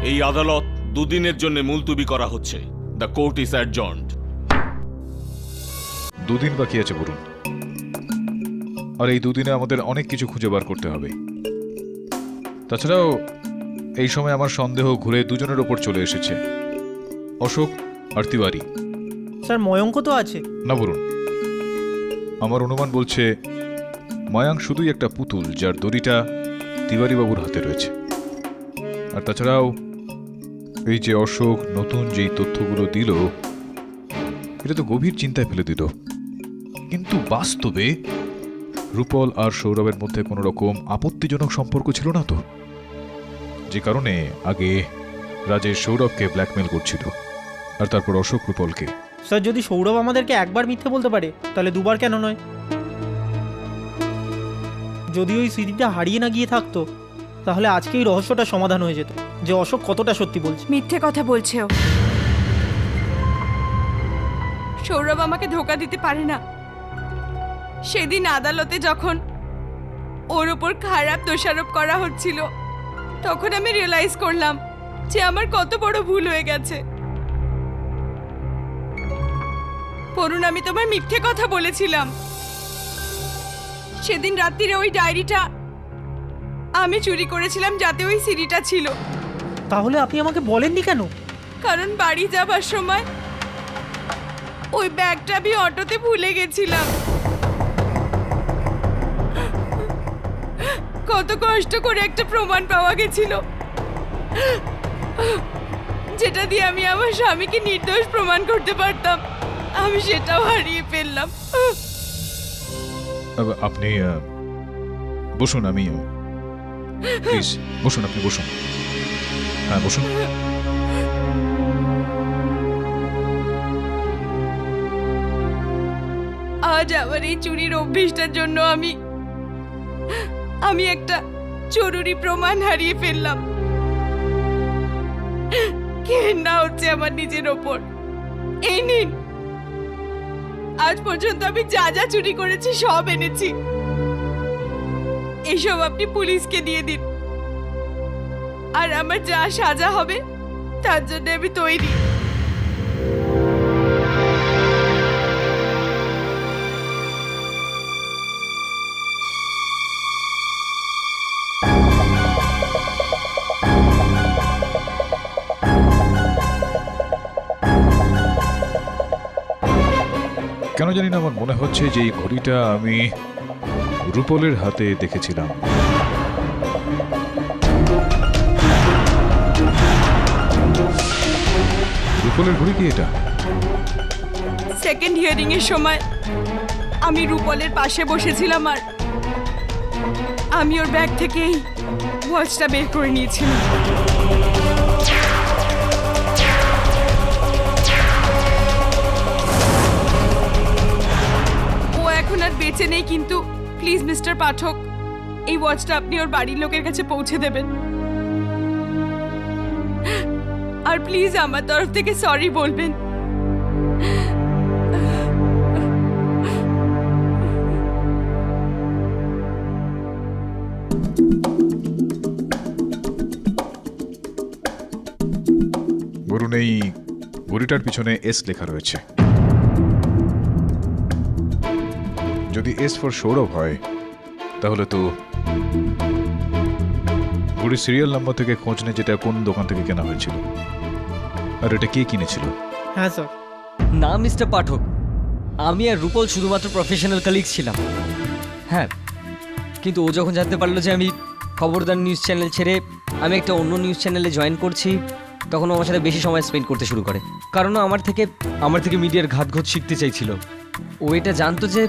S6: এই আদালত দুদিনের জন্য মুলতুবি করা হচ্ছে। The court is adjourned.
S3: দুদিন বাকি আছে বলুন, আর এই দুদিনে আমাদের অনেক কিছু খুঁজে বার করতে হবে। তাছাড়াও এই সময় আমার সন্দেহ ঘুরে দুজনের ওপর চলে এসেছে, অশোক আর তিওয়ারি।
S4: স্যার ময়ঙ্ক তো আছে।
S3: না বলুন, আমার অনুমান বলছে মায়াঙ্ক শুধুই একটা পুতুল যার দড়িটা তিওয়ারি বাবুর হাতে রয়েছে। আর তাছাড়াও এই যে অশোক নতুন যেই তথ্যগুলো দিল এটা তো গভীর চিন্তায় ফেলে দিল। কিন্তু বাস্তবে রূপল আর সৌরভের মধ্যে কোনো রকম আপত্তিজনক সম্পর্ক ছিল না তো, যে কারণে আগে রাজেশ সৌরভকে ব্ল্যাকমেল করছিল আর তারপর অশোক রূপলকে।
S4: স্যার যদি সৌরভ আমাদেরকে একবার মিথ্যে বলতে পারে তাহলে দুবার কেন নয়? যদি ওই স্মৃতিটা হারিয়ে না গিয়ে থাকতো তাহলে আজকে এই রহস্যটা সমাধান হয়ে যেত যে অশোক কতটা সত্যি বলছে।
S5: মিথ্যে কথা বলছে ও।
S1: সৌরভ আমাকে ধোকা দিতে পারে না। সেদিন আদালতে যখন ওর উপর খারাপ দোষারোপ করা হচ্ছিল তখন আমি রিয়েলাইজ করলাম যে আমার কত বড় ভুল হয়ে গেছে। পরুণ, আমি তোমার মিথ্যে কথা বলেছিলাম। সেদিন রাত্রিরে ওই ডায়েরিটা আমি চুরি করেছিলাম যাতে ওই সিডিটা ছিল।
S4: তাহলে আপনি আমাকে বলেননি কেন?
S1: কারণ বাড়ি যাবার সময় ওই ব্যাগটা আমি অটোতে ভুলে গেছিলাম। কত কষ্ট করে একটা প্রমাণ পাওয়া গেছিল যেটা দিয়ে আমি আমার স্বামীকে নির্দোষ প্রমাণ করতে পারতাম, আমি সেটাও হারিয়ে ফেললাম।
S3: আপনি বসুন, আমি প্লিজ বসুন, আপনি বসুন। হ্যাঁ বসুন।
S1: আজ আমার এই চুরির অভ্যেসটার জন্য আমি একটা জরুরি প্রমাণ হারিয়ে ফেললাম। ঘেন্না হচ্ছে আমার নিজের ওপর। এই নিন, আজ পর্যন্ত আমি যা যা চুরি করেছি সব এনেছি। এসব আপনি পুলিশকে দিয়ে দিন, আর আমার যা সাজা হবে তার জন্য আমি তৈরি।
S3: কেন জানি না আমার মনে হচ্ছে যে এই ঘড়িটা আমি রূপলের হাতে দেখেছিলাম। রূপলের ঘড়ি কি এটা?
S1: সেকেন্ড হিয়ারিং এর সময় আমি রূপলের পাশে বসেছিলাম আর আমি ওর ব্যাগ থেকে এই ওয়াচটা বের করে নিয়েছিলাম। ও এখন আর বেঁচে নেই, কিন্তু প্লিজ মিস্টার পাঠক, এই ওয়াচটা আপনি ওর বাড়ির লোকের কাছে পৌঁছে দেবেন। আর প্লিজ আমার তরফ থেকে সরি বলবেন।
S3: বরুণ, এই ঘড়িটার পিছনে এস লেখা রয়েছে। যদি এস ফর সৌরভ হয় তাহলে তো ঘড়ির সিরিয়াল নাম্বার থেকে খোঁজ নেই যেটা কোন দোকান থেকে কেনা হয়েছিল, আর এটা কে কিনেছিল।
S4: হ্যাঁ স্যার।
S10: না মিস্টার পাঠক, আমি আর রূপল শুধুমাত্র প্রফেশনাল কালিগ ছিলাম। হ্যাঁ, কিন্তু ও যখন জানতে পারলো যে আমি খবরদার নিউজ চ্যানেল ছেড়ে আমি একটা অন্য নিউজ চ্যানেলে জয়েন করছি, তখন ও আমার সাথে বেশি সময় স্পেন্ড করতে শুরু করে। কারণ ও আমার থেকে মিডিয়ার ঘাতঘাত শিখতে চাইছিল। ও এটা জানতো যে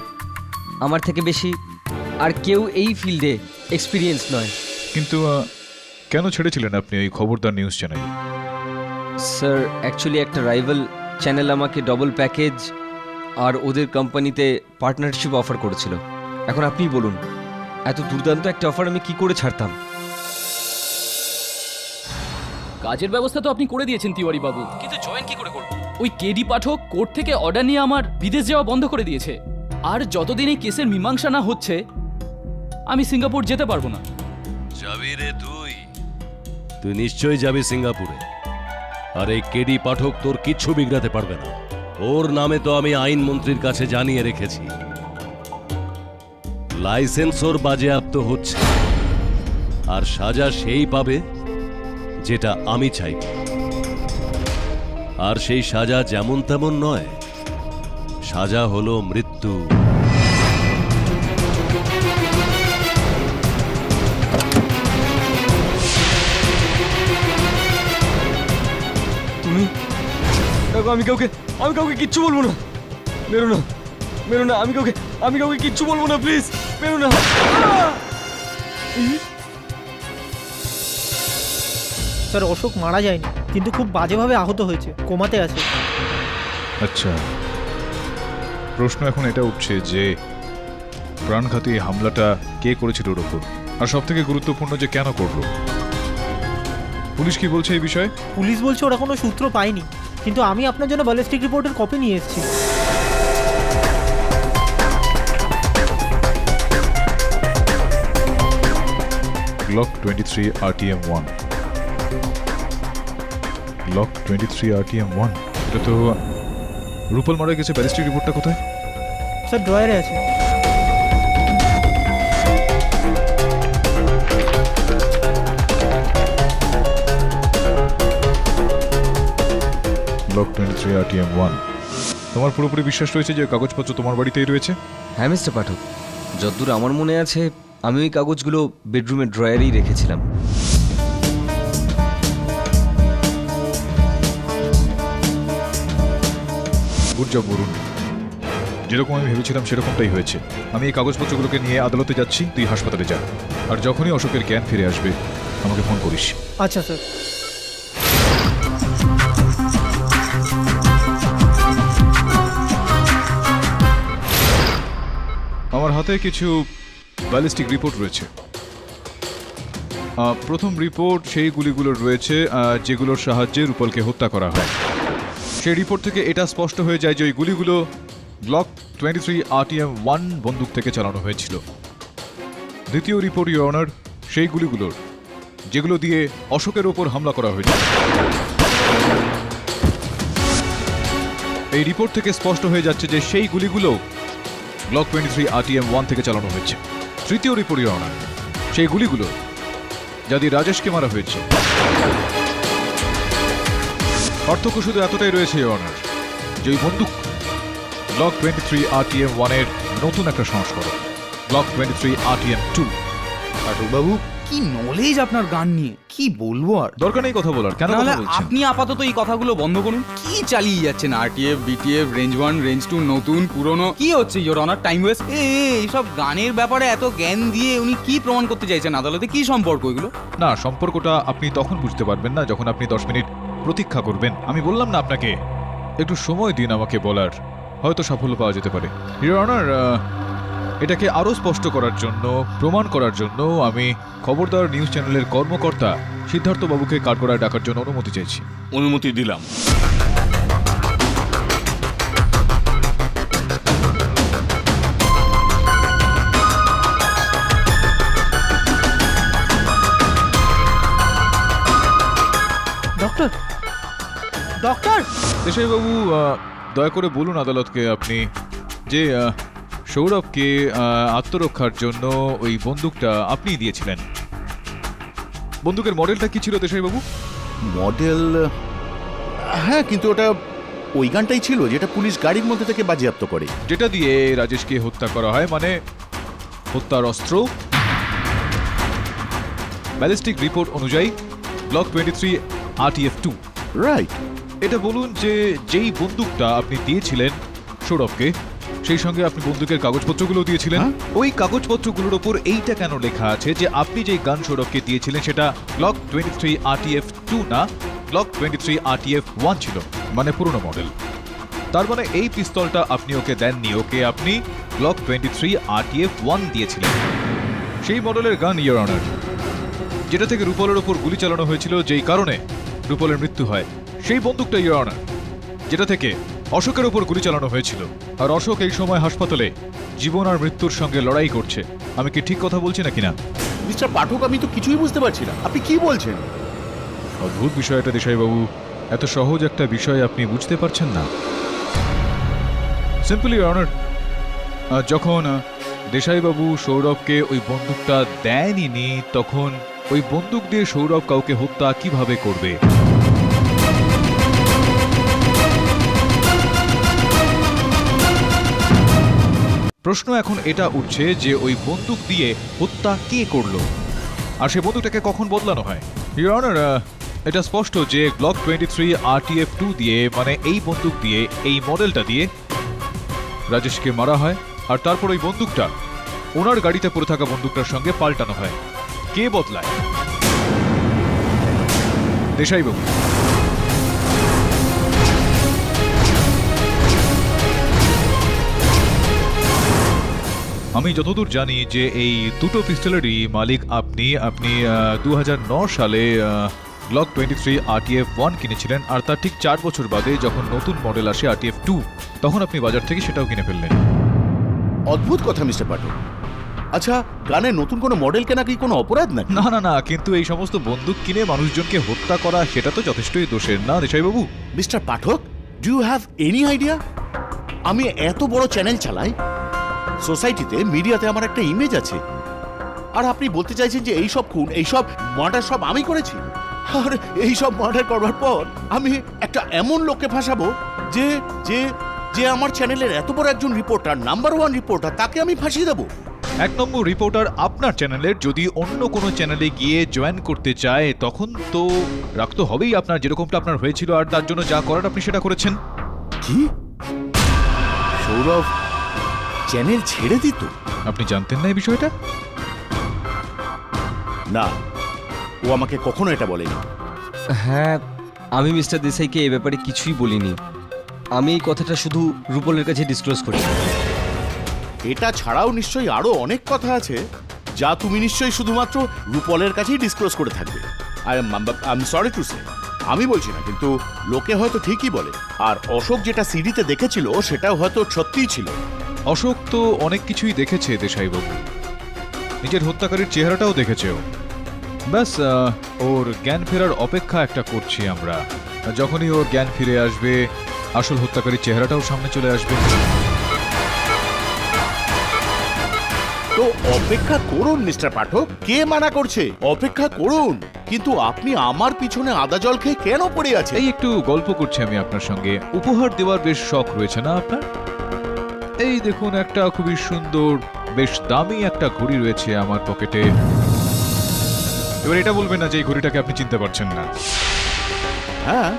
S10: আমার থেকে বেশি আর কেউ এই ফিল্ডে এক্সপিরিয়েন্স নয়।
S3: কিন্তু কেন ছেড়েছিলেন আপনি ওই খবরদার নিউজ চ্যানেল?
S10: স্যার, অ্যাকচুয়ালি একটা রাইভাল চ্যানেল আমাকে ডবল প্যাকেজ আর ওদের কোম্পানিতে পার্টনারশিপ অফার করেছিল। এখন আপনিই বলুন, এত দুর্দান্ত একটা অফার আমি কি করে ছাড়তাম?
S11: কাজের ব্যবস্থা তো আপনি করে দিয়েছেন তিওয়ারি বাবু, কিন্তু জয়েন কি করে করব? ওই কেডি পাঠক কোর্ট থেকে অর্ডার নিয়ে আমার বিদেশ যাওয়া বন্ধ করে দিয়েছে। আর যতদিন এই কেসের মীমাংসা না হচ্ছে আমি সিঙ্গাপুর যেতে পারবো না।
S8: যাবি রে তুই নিশ্চয়ই যাবি সিঙ্গাপুরে। আর এই কেডি পাঠক তোর কিচ্ছু বিগড়াতে পারবে না। ওর নামে তো আমি আইন মন্ত্রীর কাছে জানিয়ে রেখেছি। লাইসেন্স ওর বাজেয়াপ্ত হচ্ছে, আর সাজা সেই পাবে যেটা আমি চাই। আর সেই সাজা যেমন তেমন নয়, সাজা হলো মৃত্যু।
S10: তুমি দেখো, আমি কাউকে কিচ্ছু বলবো না। মেরো না, আমি কাউকে কিচ্ছু বলবো না, প্লিজ মেরো না।
S4: স্যার, অশোক মারা যায়নি, কিন্তু খুব বাজেভাবে আহত হয়েছে, কোমাতে আছে।
S3: আচ্ছা, প্রশ্ন এখন এটা উঠছে যে প্রাণঘাতী হামলাটা কে করেছিল ওর ওপর, আর সব থেকে গুরুত্বপূর্ণ যে কেন করলো। পুলিশ কি বলছে এই বিষয়ে?
S4: পুলিশ বলছে ওরা কোনো সূত্র পায়নি, কিন্তু আমি আপনার জন্য ব্যালিস্টিক রিপোর্টের কপি নিয়ে এসেছি।
S3: গ্লক 23 RTM-1, গ্লক 23 RTM-1, এটা তো রূপল মারা গেছে। ব্যালিস্টিক রিপোর্টটা কোথায়?
S4: স্যার, ড্রয়ারে আছে।
S3: গ্লক 23 RTM-1, তোমার পুরোপুরি বিশ্বাস রয়েছে যে কাগজপত্র তোমার বাড়িতেই রয়েছে?
S10: হ্যাঁ মিস্টার পাঠক, যতদূর আমার মনে আছে আমি ওই কাগজগুলো বেডরুমের ড্রয়ারেই রেখেছিলাম।
S3: গুড জব বরুণ, যেরকম আমি ভেবেছিলাম সেরকমটাই হয়েছে। আমি এই কাগজপত্রগুলোকে নিয়ে আদালতে যাচ্ছি, তুই হাসপাতালে যা। আর যখনই অশোকের জ্ঞান ফিরে আসবে আমাকে ফোন করিস।
S4: আচ্ছা স্যার।
S3: আমার হাতে কিছু ব্যালিস্টিক রিপোর্ট রয়েছে। প্রথম রিপোর্ট সেই গুলিগুলোর রয়েছে যেগুলোর সাহায্যে রূপলকে হত্যা করা হয়। সেই রিপোর্ট থেকে এটা স্পষ্ট হয়ে যায় যে ওই গুলিগুলো গ্লক 23 RTM-1 বন্দুক থেকে চালানো হয়েছিল। দ্বিতীয় রিপোর্ট, ইওর অনার, সেই গুলিগুলোর যেগুলো দিয়ে অশোকের ওপর হামলা করা হয়েছিল। এই রিপোর্ট থেকে স্পষ্ট হয়ে যাচ্ছে যে সেই গুলিগুলো গ্লক 23 RTM-1 থেকে চালানো হয়েছে। তৃতীয় রিপোর্ট, ইওর অনার, সেই গুলিগুলো যা দিয়ে রাজেশকে মারা হয়েছে। পার্থক্য শুধু এতটাই রয়েছে, ইওর অনার, যে ওই বন্দুক ব্লক 23 RTM 1 এর নতুন একটা সংস্করণ, ব্লক 23 RTM 2।
S7: পাঠকবাবু কি নলেজ আপনার গান নিয়ে, কি বলবো আর।
S3: দরকার নেই কথা বলার, কেন কথা
S7: নাহলে
S3: বলছেন?
S7: আপনি আপাতত এই কথাগুলো বন্ধ করুন। কি চালিয়ে যাচ্ছেন RTF, BTF, রেঞ্জ 1, রেঞ্জ 2, নতুন পুরনো, কি হচ্ছে ইয়োর অনার? Time waste. এইসব গানের ব্যাপারে এত জ্ঞান দিয়ে উনি কি প্রমাণ করতে চাইছেন আদালতে? কি সম্পর্ক এগুলো?
S3: না, সম্পর্কটা আপনি তখন বুঝতে পারবেন না যখন আপনি 10 মিনিট প্রতীক্ষা করবেন। আমি বললাম না আপনাকে একটু সময় দিন আমাকে বলার, হয়তো সাফল্য পাওয়া যেতে পারে। ইওর অনার, এটাকে আরো স্পষ্ট করার জন্য, প্রমাণ করার জন্য আমি খবরদার নিউজ চ্যানেলের কর্মকর্তা সিদ্ধার্থ বাবুকে কাঠগড়ায় ডাকার জন্য অনুমতি চাইছি।
S6: অনুমতি দিলাম।
S4: ডক্টর, ডক্টর,
S3: দেশাইবাবু, দয়া করে বলুন আদালতকে আপনি যে সৌরভকে আত্মরক্ষার জন্য ওই বন্দুকটা আপনি দিয়েছিলেন। বন্দুকের মডেলটা কি ছিল দেশাইবাবু?
S9: মডেল, হ্যাঁ, কিন্তু ওটা ওই গানটাই ছিল যেটা পুলিশ গাড়ির মধ্যে থেকে বাজেয়াপ্ত করে।
S3: যেটা দিয়ে রাজেশকে হত্যা করা হয়, মানে হত্যার অস্ত্র। ব্যালিস্টিক রিপোর্ট অনুযায়ী ব্লক 23 RTF 2।
S9: রাইট।
S3: এটা বলুন যে যেই বন্দুকটা আপনি দিয়েছিলেন সৌরভকে, সেই সঙ্গে আপনি বন্দুকের কাগজপত্রগুলো দিয়েছিলেন।
S9: হ্যাঁ?
S3: ওই কাগজপত্রগুলোর ওপর এইটা কেন লেখা আছে যে আপনি যেই গান সৌরভকে দিয়েছিলেন সেটা ব্লক 23 RTF 2 না, ব্লক 23 RTF 1 ছিল, মানে পুরনো মডেল। তার মানে এই পিস্তলটা আপনি ওকে দেননি, ওকে আপনি ব্লক 23 RTF 1 দিয়েছিলেন। সেই মডেলের গান, ইওর অনার, যেটা থেকে রূপলের ওপর গুলি চালানো হয়েছিল, যেই কারণে রূপলের মৃত্যু হয়। সেই বন্দুকটা, ইওর অনার, যেটা থেকে অশোকের ওপর গুলি চালানো হয়েছিল। আর অশোক এই সময় হাসপাতালে জীবন আর মৃত্যুর সঙ্গে লড়াই করছে। আমি কি ঠিক কথা বলছি নাকি না?
S9: মিস্টার পাঠক, আমি তো কিছুই বুঝতে পারছি না, আপনি কি বলছেন?
S3: অদ্ভুত বিষয়টা দেশাইবাবু, এত সহজ একটা বিষয় আপনি বুঝতে পারছেন না। সিম্পলি অনার, যখন দেশাইবাবু সৌরভকে ওই বন্দুকটা দেয়নি, তখন ওই বন্দুক দিয়ে সৌরভ কাউকে হত্যা কিভাবে করবে? প্রশ্ন এখন এটা উঠছে যে ওই বন্দুক দিয়ে হত্যা কে করলো, আর সে বন্দুকটাকে কখন বদলানো হয়? ইওর অনার, এটা স্পষ্ট যে ব্লক 23 RTF 2 দিয়ে, মানে এই বন্দুক দিয়ে, এই মডেলটা দিয়ে রাজেশকে মারা হয়, আর তারপর ওই বন্দুকটা ওনার গাড়িতে পড়ে থাকা বন্দুকটার সঙ্গে পাল্টানো হয়। কে বদলায়? দেশাইবাবু। আমি যতদূর জানি যে এই দুটো পিস্তলেরই মালিক আপনি। 2009 সালে ব্লক 23 RTF 1 কিনেছিলেন, আর তার ঠিক 4 বছর বাদে যখন নতুন মডেল আসে RTF 2, তখন আপনি বাজার থেকে সেটাও কিনে ফেললেন।
S9: অদ্ভুত কথা মিস্টার পাঠক। আচ্ছা, গানে নতুন কোনো মডেল কেনা কি কোনো অপরাধ নাকি?
S3: না না না, কিন্তু এই সমস্ত বন্দুক কিনে মানুষজনকে হত্যা করা, সেটা তো যথেষ্টই দোষের না দেশাইবাবু?
S9: Mister Pathak, do you have any idea? আমি এত বড় চ্যানেল চালাই, সোসাইটিতে, মিডিয়াতে আমার একটা ইমেজ আছে, আর আপনি বলতে চাইছেন যে এইসব খুন, এইসব মার্ডার সব আমি করেছি? আর এইসব মার্ডার করবার পর আমি একটা এমন লোককে ফাঁসাবো যে যে যে আমার চ্যানেলের এত বড় একজন রিপোর্টার, নাম্বার 1 রিপোর্টার, তাকে আমি ফাঁসিয়ে দেবো?
S3: 1 নম্বর রিপোর্টার আপনার চ্যানেলের যদি অন্য কোনো চ্যানেলে গিয়ে জয়েন করতে চায়, তখন তো রাখতে হবেই আপনার, যেরকমটা আপনার হয়েছিল, আর তার জন্য যা করার আপনি সেটা করেছেন।
S9: কি? সৌরভ চ্যানেল ছেড়ে দিত?
S3: আপনি জানতেন না এই বিষয়টা?
S9: না, ও আমাকে কখনো এটা বলেনি।
S10: হ্যাঁ, আমি মিস্টার দেসাইকে এ ব্যাপারে কিছুই বলিনি। আমি এই কথাটা শুধু রূপলের কাছে ডিসক্লোজ করছি।
S9: এটা ছাড়াও নিশ্চয়ই আরো অনেক কথা আছে যা তুমি নিশ্চয়ই শুধুমাত্র রূপলের কাছেই ডিসক্লোজ করে থাকবে। I am sorry to say, আমি বলছি না, কিন্তু লোকে হয়তো ঠিকই বলে। আর অশোক যেটা সিডিতে দেখেছিল সেটাও হয়তো সত্যিই ছিল।
S3: অশোক তো অনেক কিছুই দেখেছে দেশাইবাবু, নিজের হত্যাকারীর চেহারাটাও দেখেছে ও। ব্যাস ওর জ্ঞান ফেরার অপেক্ষা একটা করছি আমরা। যখনই ওর জ্ঞান ফিরে আসবে, আসল হত্যাকারীর চেহারাটাও সামনে চলে আসবে।
S9: তো অপেক্ষা করুন মিস্টার পাঠক, কে মানা করছে? অপেক্ষা করুন, কিন্তু আপনি আমার পিছনে আদা জল খেয়ে কেন পড়ে আছেন?
S3: এই একটু গল্প করছি আমি আপনার সঙ্গে। উপহার দেওয়ার বেশ শখ রয়েছে না আপনার? এই দেখুন একটা খুবই সুন্দর বেশ দামি একটা ঘড়ি রয়েছে আমার পকেটে। এবার এটা বলবেন না যে এই ঘড়িটাকে আপনি চিনতে পারছেন না।
S9: হ্যাঁ,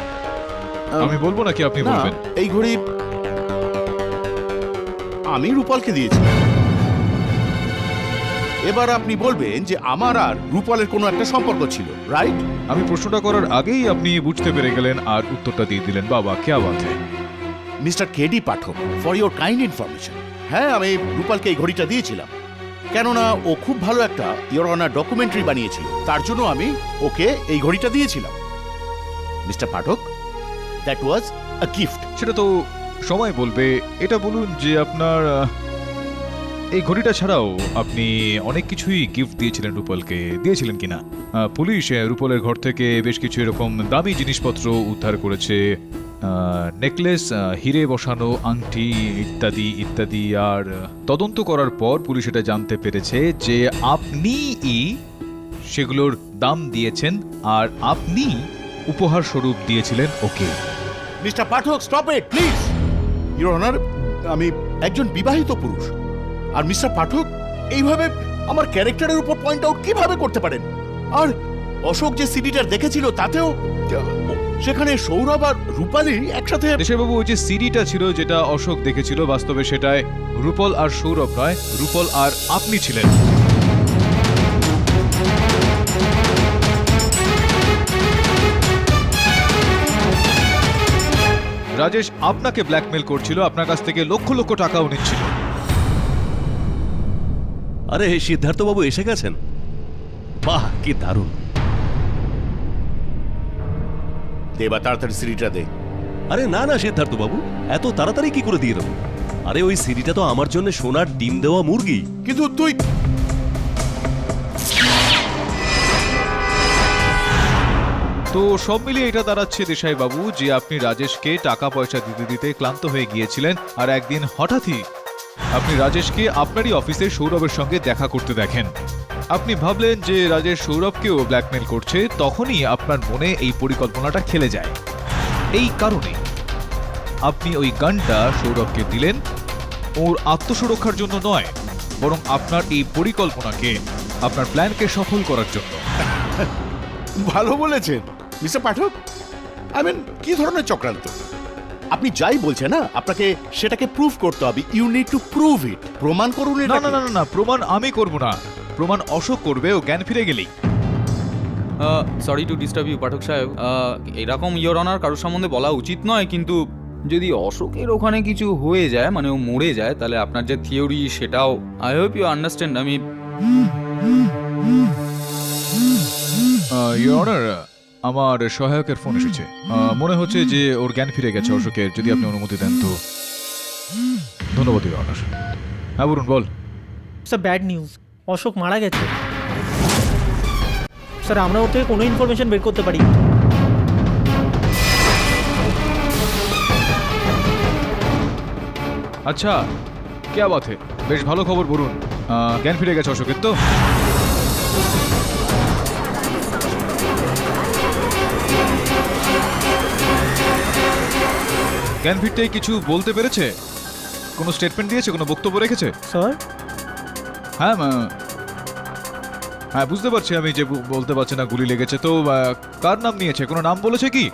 S3: আমি বলবো নাকি আপনি
S9: না,
S3: বলবেন?
S9: এই ঘড়ি আমি রূপলকে দিয়েছি। এবার আপনি বলবেন যে আমার আর রূপলের কোনো একটা সম্পর্ক ছিল, রাইট?
S3: আমি প্রশ্নটা করার আগেই আপনি বুঝতে পেরে গেলেন আর উত্তরটা দিয়ে দিলেন। বাবা ক্যা বাত হ্যায়।
S9: Mister KD Pathak, for your kind information, হ্যাঁ আমি রূপালকে এই ঘড়িটা দিয়েছিলাম, কেননা ও খুব ভালো একটা ইওর অনার ডকুমেন্টারি বানিয়েছিল, তার জন্য আমি ওকে এই ঘড়িটা দিয়েছিলাম। Mister Pathak, that was a gift.
S3: সেটা তো সময় বলবে। এটা বলুন যে আপনার এই ঘড়িটা ছাড়াও আপনি অনেক কিছুই গিফট দিয়েছিলেন রূপলকে, দিয়েছিলেন কিনা? পুলিশ রূপলের ঘর থেকে বেশ কিছু এরকম দামি জিনিসপত্র উদ্ধার করেছে, নেকলেস, হিরে বসানো আংটি ইত্যাদি ইত্যাদি। আর তদন্ত করার পর পুলিশ এটা জানতে পেরেছে যে আপনিই সেগুলোর দাম দিয়েছেন আর আপনি উপহার স্বরূপ দিয়েছিলেন ওকে।
S9: Mister Pathak, stop it please. Your honour, আমি একজন বিবাহিত পুরুষ, আর মিস্টার পাঠক এইভাবে আমার ক্যারেক্টারের উপর পয়েন্ট আউট কিভাবে করতে পারেন? আর অশোক যে সিডিটা দেখেছিল তাতেও সেখানে সৌরভ আর রূপালী একসাথে।
S3: দেশেরবাবু, ওই যে সিডিটা ছিল যেটা অশোক দেখেছিল, বাস্তবে সেটায় রূপল আর সৌরভ নয়, রূপল আর আপনি ছিলেন। রাজেশ আপনাকে ব্ল্যাকমেল করছিল, আপনার কাছ থেকে লক্ষ লক্ষ টাকাও নিচ্ছিল।
S8: আরে সিদ্ধার্থ বাবু এসে গেছেন, বাহ কি দারুণ।
S9: দে বা তাড়াতাড়ি সিডিটা দে।
S8: আরে না না সিদ্ধার্থ বাবু, এত তাড়াতাড়ি কি করে দিয়ে দেবো? আরে ওই সিডিটা তো আমার জন্য সোনার ডিম দেওয়া মুরগি।
S9: কিন্তু তুই
S3: তো সব মিলিয়ে এটা দাঁড়াচ্ছে দেশাই বাবু যে আপনি রাজেশকে টাকা পয়সা দিতে দিতে ক্লান্ত হয়ে গিয়েছিলেন, আর একদিন হঠাৎই আপনি রাজেশকে আপনারই অফিসে সৌরভের সঙ্গে দেখা করতে দেখেন। আপনি ভাবলেন যে রাজেশ সৌরভকেও ব্ল্যাকমেল করছে, তখনই আপনার মনে এই পরিকল্পনাটা খেলে যায়। এই কারণে আপনি ওই গানটা সৌরভকে দিলেন, ওর আত্মসুরক্ষার জন্য নয়, বরং আপনার এই পরিকল্পনাকে, আপনার প্ল্যানকে সফল করার জন্য।
S9: ভালো বলেছেন মিস্টার পাঠক। আই মিন, কি ধরনের চক্রান্ত? আপনি যাই বলছেন না, আপনাকে সেটাকে প্রুভ করতে হবে। You need to prove it. প্রমাণ করুন
S3: না
S9: এটা।
S3: না না না, প্রমাণ আমি করব না, প্রমাণ অশোক করবে, ও জ্ঞান ফিরে গেলেই।
S7: সরি টু ডিস্টার্ব ইউ পাঠক সাহেব, এরকম ইওর অনার কারোর সম্বন্ধে বলা উচিত নয়, কিন্তু যদি অশোকের ওখানে কিছু হয়ে যায়, মানে ও মরে যায়, তাহলে আপনার যে থিওরি সেটাও আই হোপ ইউ আন্ডারস্ট্যান্ড। আমি
S3: ইওর অনার, আমার সহায়কের ফোন এসেছে, মনে হচ্ছে যে ওর জ্ঞান ফিরে গেছে অশোকের, যদি আপনি অনুমতি দেন তো। ধন্যবাদ ইওর অনার। হ্যাঁ বলুন, বল।
S4: স্যার ব্যাড নিউজ, অশোক মারা গেছে। স্যার আমরা ওর থেকে কোনো ইনফরমেশন বের করতে পারি।
S3: আচ্ছা, क्या बात है, বেশ ভালো খবর বলুন। জ্ঞান ফিরে গেছে অশোকের তো? জ্ঞান ফিরতেই কিছু বলতে পেরেছে? কোনো স্টেটমেন্ট দিয়েছে, কোনো বক্তব্য রেখেছে?
S4: স্যার
S3: হ্যাঁ হ্যাঁ, বুঝতে পারছি আমি যে বলতে পারছে না, গুলি লেগেছে তো। কার নাম নিয়েছে, কোনো নাম বলেছে কি?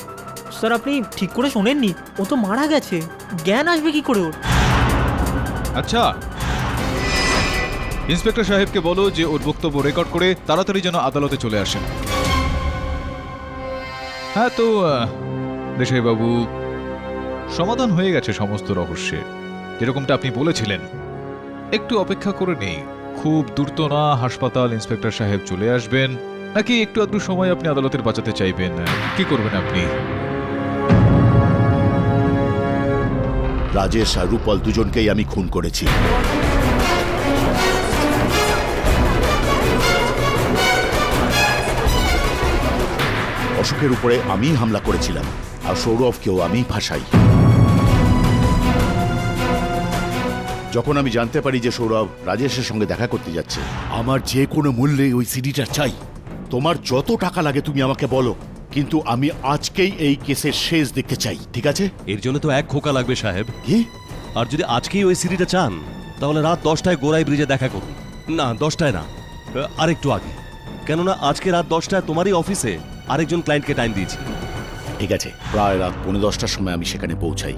S4: স্যার আপনি ঠিক করে শোনেননি, ও তো মারা গেছে, জ্ঞান আসবে কি করে ওর?
S3: আচ্ছা, ইন্সপেক্টর সাহেবকে বলো যে ওর বক্তব্য রেকর্ড করে তাড়াতাড়ি যেন আদালতে চলে আসেন। হ্যাঁ তো দেশাই বাবু, সমাধান হয়ে গেছে সমস্ত রহস্যের, যেরকমটা আপনি বলেছিলেন। একটু অপেক্ষা করে নেই, খুব দূর তো না, হাসপাতাল ইন্সপেক্টর সাহেব চলে আসবেন, নাকি একটু আধটু সময় আপনি আদালতের বাঁচাতে চাইবেন? কি করবেন আপনি?
S9: রাজেশ আর রূপল দুজনকেই আমি খুন করেছি। অশোকের উপরে আমি হামলা করেছিলাম, আর সৌরভকেও আমি ফাঁসাই। যখন আমি জানতে পারি যে সৌরভ রাজেশের সঙ্গে দেখা করতে যাচ্ছে, আমার যে কোনো মূল্যে ওই সিডিটা চাই। তোমার যত টাকা লাগে তুমি আমাকে বলো, কিন্তু আমি আজকেই এই কেসের শেষ দেখতে চাই, ঠিক আছে?
S8: এর জন্য তো 1 খোকা লাগবে সাহেব।
S9: কি
S8: আর যদি আজকেই ওই সিডিটা চান তাহলে রাত 10টায় গোড়াই ব্রিজে দেখা করুন। না 10টায় না, আরেকটু আগে, কেননা আজকে রাত 10টায় তোমারই অফিসে আরেকজন ক্লায়েন্টকে টাইম দিয়েছি।
S9: ঠিক আছে, প্রায় রাত 10:15টার সময় আমি সেখানে পৌঁছাই।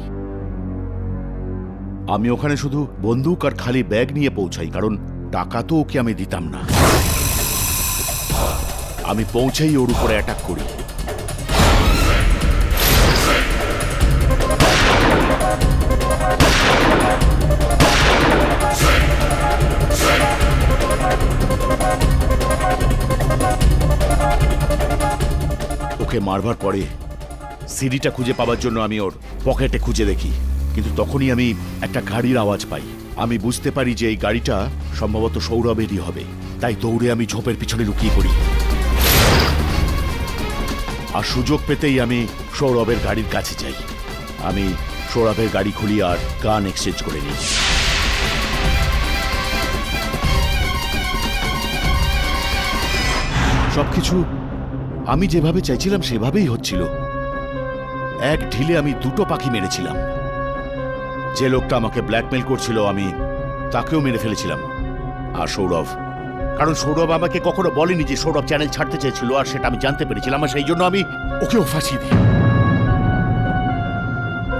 S9: আমি ওখানে শুধু বন্দুক আর খালি ব্যাগ নিয়ে পৌঁছাই, কারণ টাকা তো ওকে আমি দিতাম না। আমি পৌঁছেই ওর উপরে অ্যাটাক করি। ওকে মারবার পরে সিডিটা খুঁজে পাওয়ার জন্য আমি ওর পকেটে খুঁজে দেখি, কিন্তু তখনই আমি একটা গাড়ির আওয়াজ পাই। আমি বুঝতে পারি যে এই গাড়িটা সম্ভবত সৌরভেরই হবে, তাই দৌড়ে আমি ঝোপের পিছনে লুকিয়ে পড়ি। আর সুযোগ পেতেই আমি সৌরভের গাড়ির কাছে যাই। আমি সৌরভের গাড়ি খুলি আর গান এক্সচেঞ্জ করে নিই। সবকিছু আমি যেভাবে চাইছিলাম সেভাবেই হচ্ছিল। এক ঢিলে আমি 2টো পাখি মেরেছিলাম। যে লোকটা আমাকে ব্ল্যাকমেল করছিল আমি তাকেও মেরে ফেলেছিলাম। আর সৌরভ, কারণ সৌরভ আমাকে কখনো বলেনি যে সৌরভ চ্যানেল ছাড়তে চেয়েছিল, আর সেটা আমি জানতে পেরেছিলাম, আর সেই জন্য আমি ওকেও ফাঁসি দিই।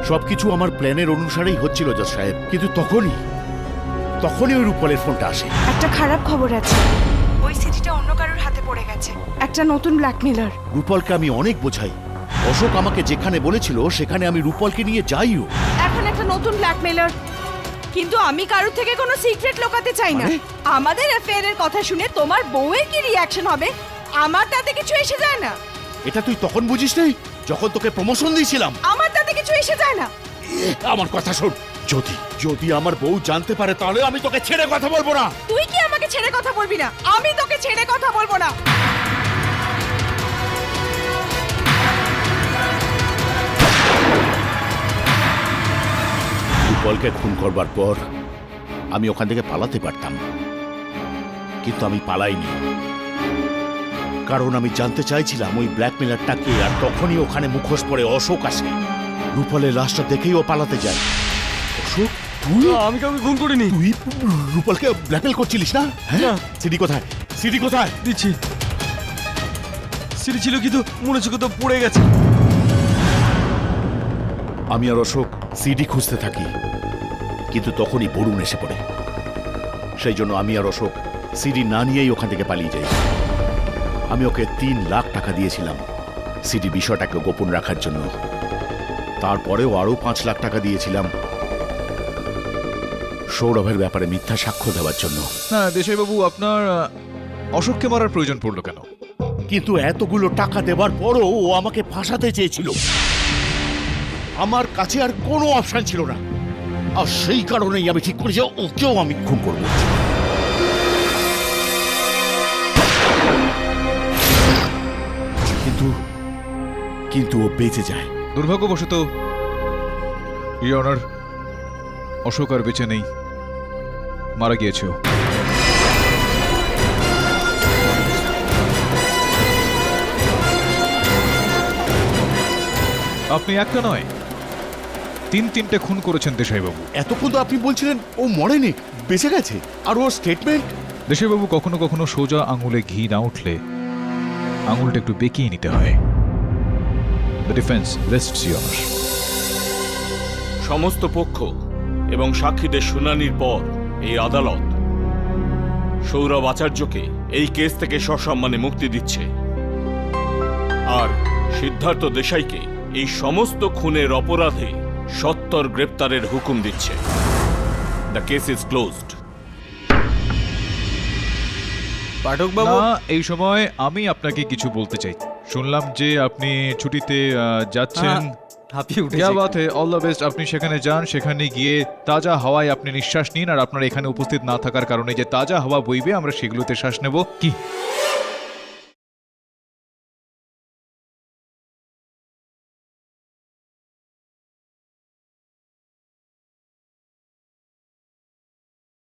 S9: সবকিছু আমার প্ল্যানের অনুসারেই হচ্ছিল জজ সাহেব, কিন্তু তখনই ওই রূপলের ফোনটা আসে।
S1: একটা খারাপ খবর আছে, ওই সিডিটা অন্য কারোর হাতে পড়ে গেছে, একটা নতুন ব্ল্যাকমেলার।
S9: রূপলকে আমি অনেক বোঝাই, অশোক আমাকে যেখানে বলেছিল সেখানে আমি রূপলকে নিয়ে যাইও।
S1: এখন একটা নতুন ব্ল্যাকমেলার, কিন্তু আমি কারোর থেকে কোনো সিক্রেট লুকাতে চাই না। আমাদের অ্যাফেয়ারের কথা শুনে তোমার বউয়ের কি রিঅ্যাকশন হবে আমার তাতে কিছু এসে যায় না।
S9: এটা তুই তখন বুঝিস নি যখন তোকে প্রমোশন দিয়েছিলাম?
S1: আমার তাতে কিছু এসে যায় না।
S9: আমার কথা শোন, যদি আমার বউ জানতে পারে তাহলে আমি তোকে ছেড়ে কথা বলবো না।
S1: তুই কি আমাকে ছেড়ে কথা বলবি না? আমি তোকে ছেড়ে কথা বলবো না।
S9: রূপলকে খুন করবার পর আমি ওখান থেকে পালাতে পারতাম, কিন্তু আমি পালাইনি, কারণ আমি জানতে চাইছিলাম ওই ব্ল্যাকমেলারটাকে। আর তখনই ওখানে মুখোশ পরে অশোক আসে। রূপলের লাশটা দেখেই ও পালাতে যায়। অশোক, তুই?
S2: আমি কাউকে খুন করিনি।
S9: তুই রূপলকে ব্ল্যাকমেল করছিলিস না? হ্যাঁ, সিডি কোথায়? সিডি কোথায়?
S2: দিচ্ছি। সিঁড়ি ছিল কিন্তু মনে হচ্ছে কোথাও পড়ে গেছে।
S9: আমি আর অশোক সিডি খুঁজতে থাকি, কিন্তু তখনই বরুণ এসে পড়ে। সেই জন্য আমি আর অশোক সিডি না নিয়েই ওখান থেকে পালিয়ে যাই। আমি ওকে 3 লাখ টাকা দিয়েছিলাম সিডি বিষয়টাকে গোপন রাখার জন্য। তারপরেও আরো 5 লাখ টাকা দিয়েছিলাম সৌরভের ব্যাপারে মিথ্যা সাক্ষ্য দেওয়ার জন্য।
S3: না দেশাইবাবু, আপনার অশোককে মারার প্রয়োজন পড়লো কেন?
S9: কিন্তু এতগুলো টাকা দেওয়ার পরও ও আমাকে ফাঁসাতে চেয়েছিল। আমার কাছে আর কোনো অপশন ছিল না, আর সেই কারণেই আমি ঠিক করেছি ওকেও আমি খুন করবো। কিন্তু ও বেঁচে যায়।
S3: দুর্ভাগ্যবশত ইওর অনার, অশোক আর বেঁচে নেই, মারা গিয়েছে ও। আপনি একটা নয় 3-3টে খুন করেছেন দেশাইবাবু।
S9: এতক্ষণ তো আপনি বলছিলেন ও মরেনি, বেঁচে গেছে। আর ওর স্টেটমেন্ট?
S3: দেশাইবাবু, কখনো কখনো সোজা আঙুলে ঘি না উঠলে আঙুলটা একটু বেঁকিয়ে নিতে হয়। The defence রেস্টস your honour.
S6: সমস্ত পক্ষ এবং সাক্ষীদের শুনানির পর এই আদালত সৌরভ আচার্যকে এই কেস থেকে সসম্মানে মুক্তি দিচ্ছে, আর সিদ্ধার্থ দেশাইকে এই সমস্ত খুনের অপরাধে সত্বর গ্রেপ্তারের হুকুম দিচ্ছে। The case is closed.
S2: পাঠকবাবু,
S3: না, এই সময় আমি আপনাকে কিছু বলতে চাই। শুনলাম যে আপনি ছুটিতে যাচ্ছেন।
S10: হাঁপিয়ে
S3: ইয়া
S10: উঠেছে।
S3: বাত হে, অল দ্য বেস্ট। আপনি সেখানে যান, সেখানে গিয়ে তাজা হাওয়ায় আপনি নিঃশ্বাস নিন, আর আপনার এখানে উপস্থিত না থাকার কারণে যে তাজা হাওয়া বইবে আমরা সেগুলোতে শ্বাস নেব। কি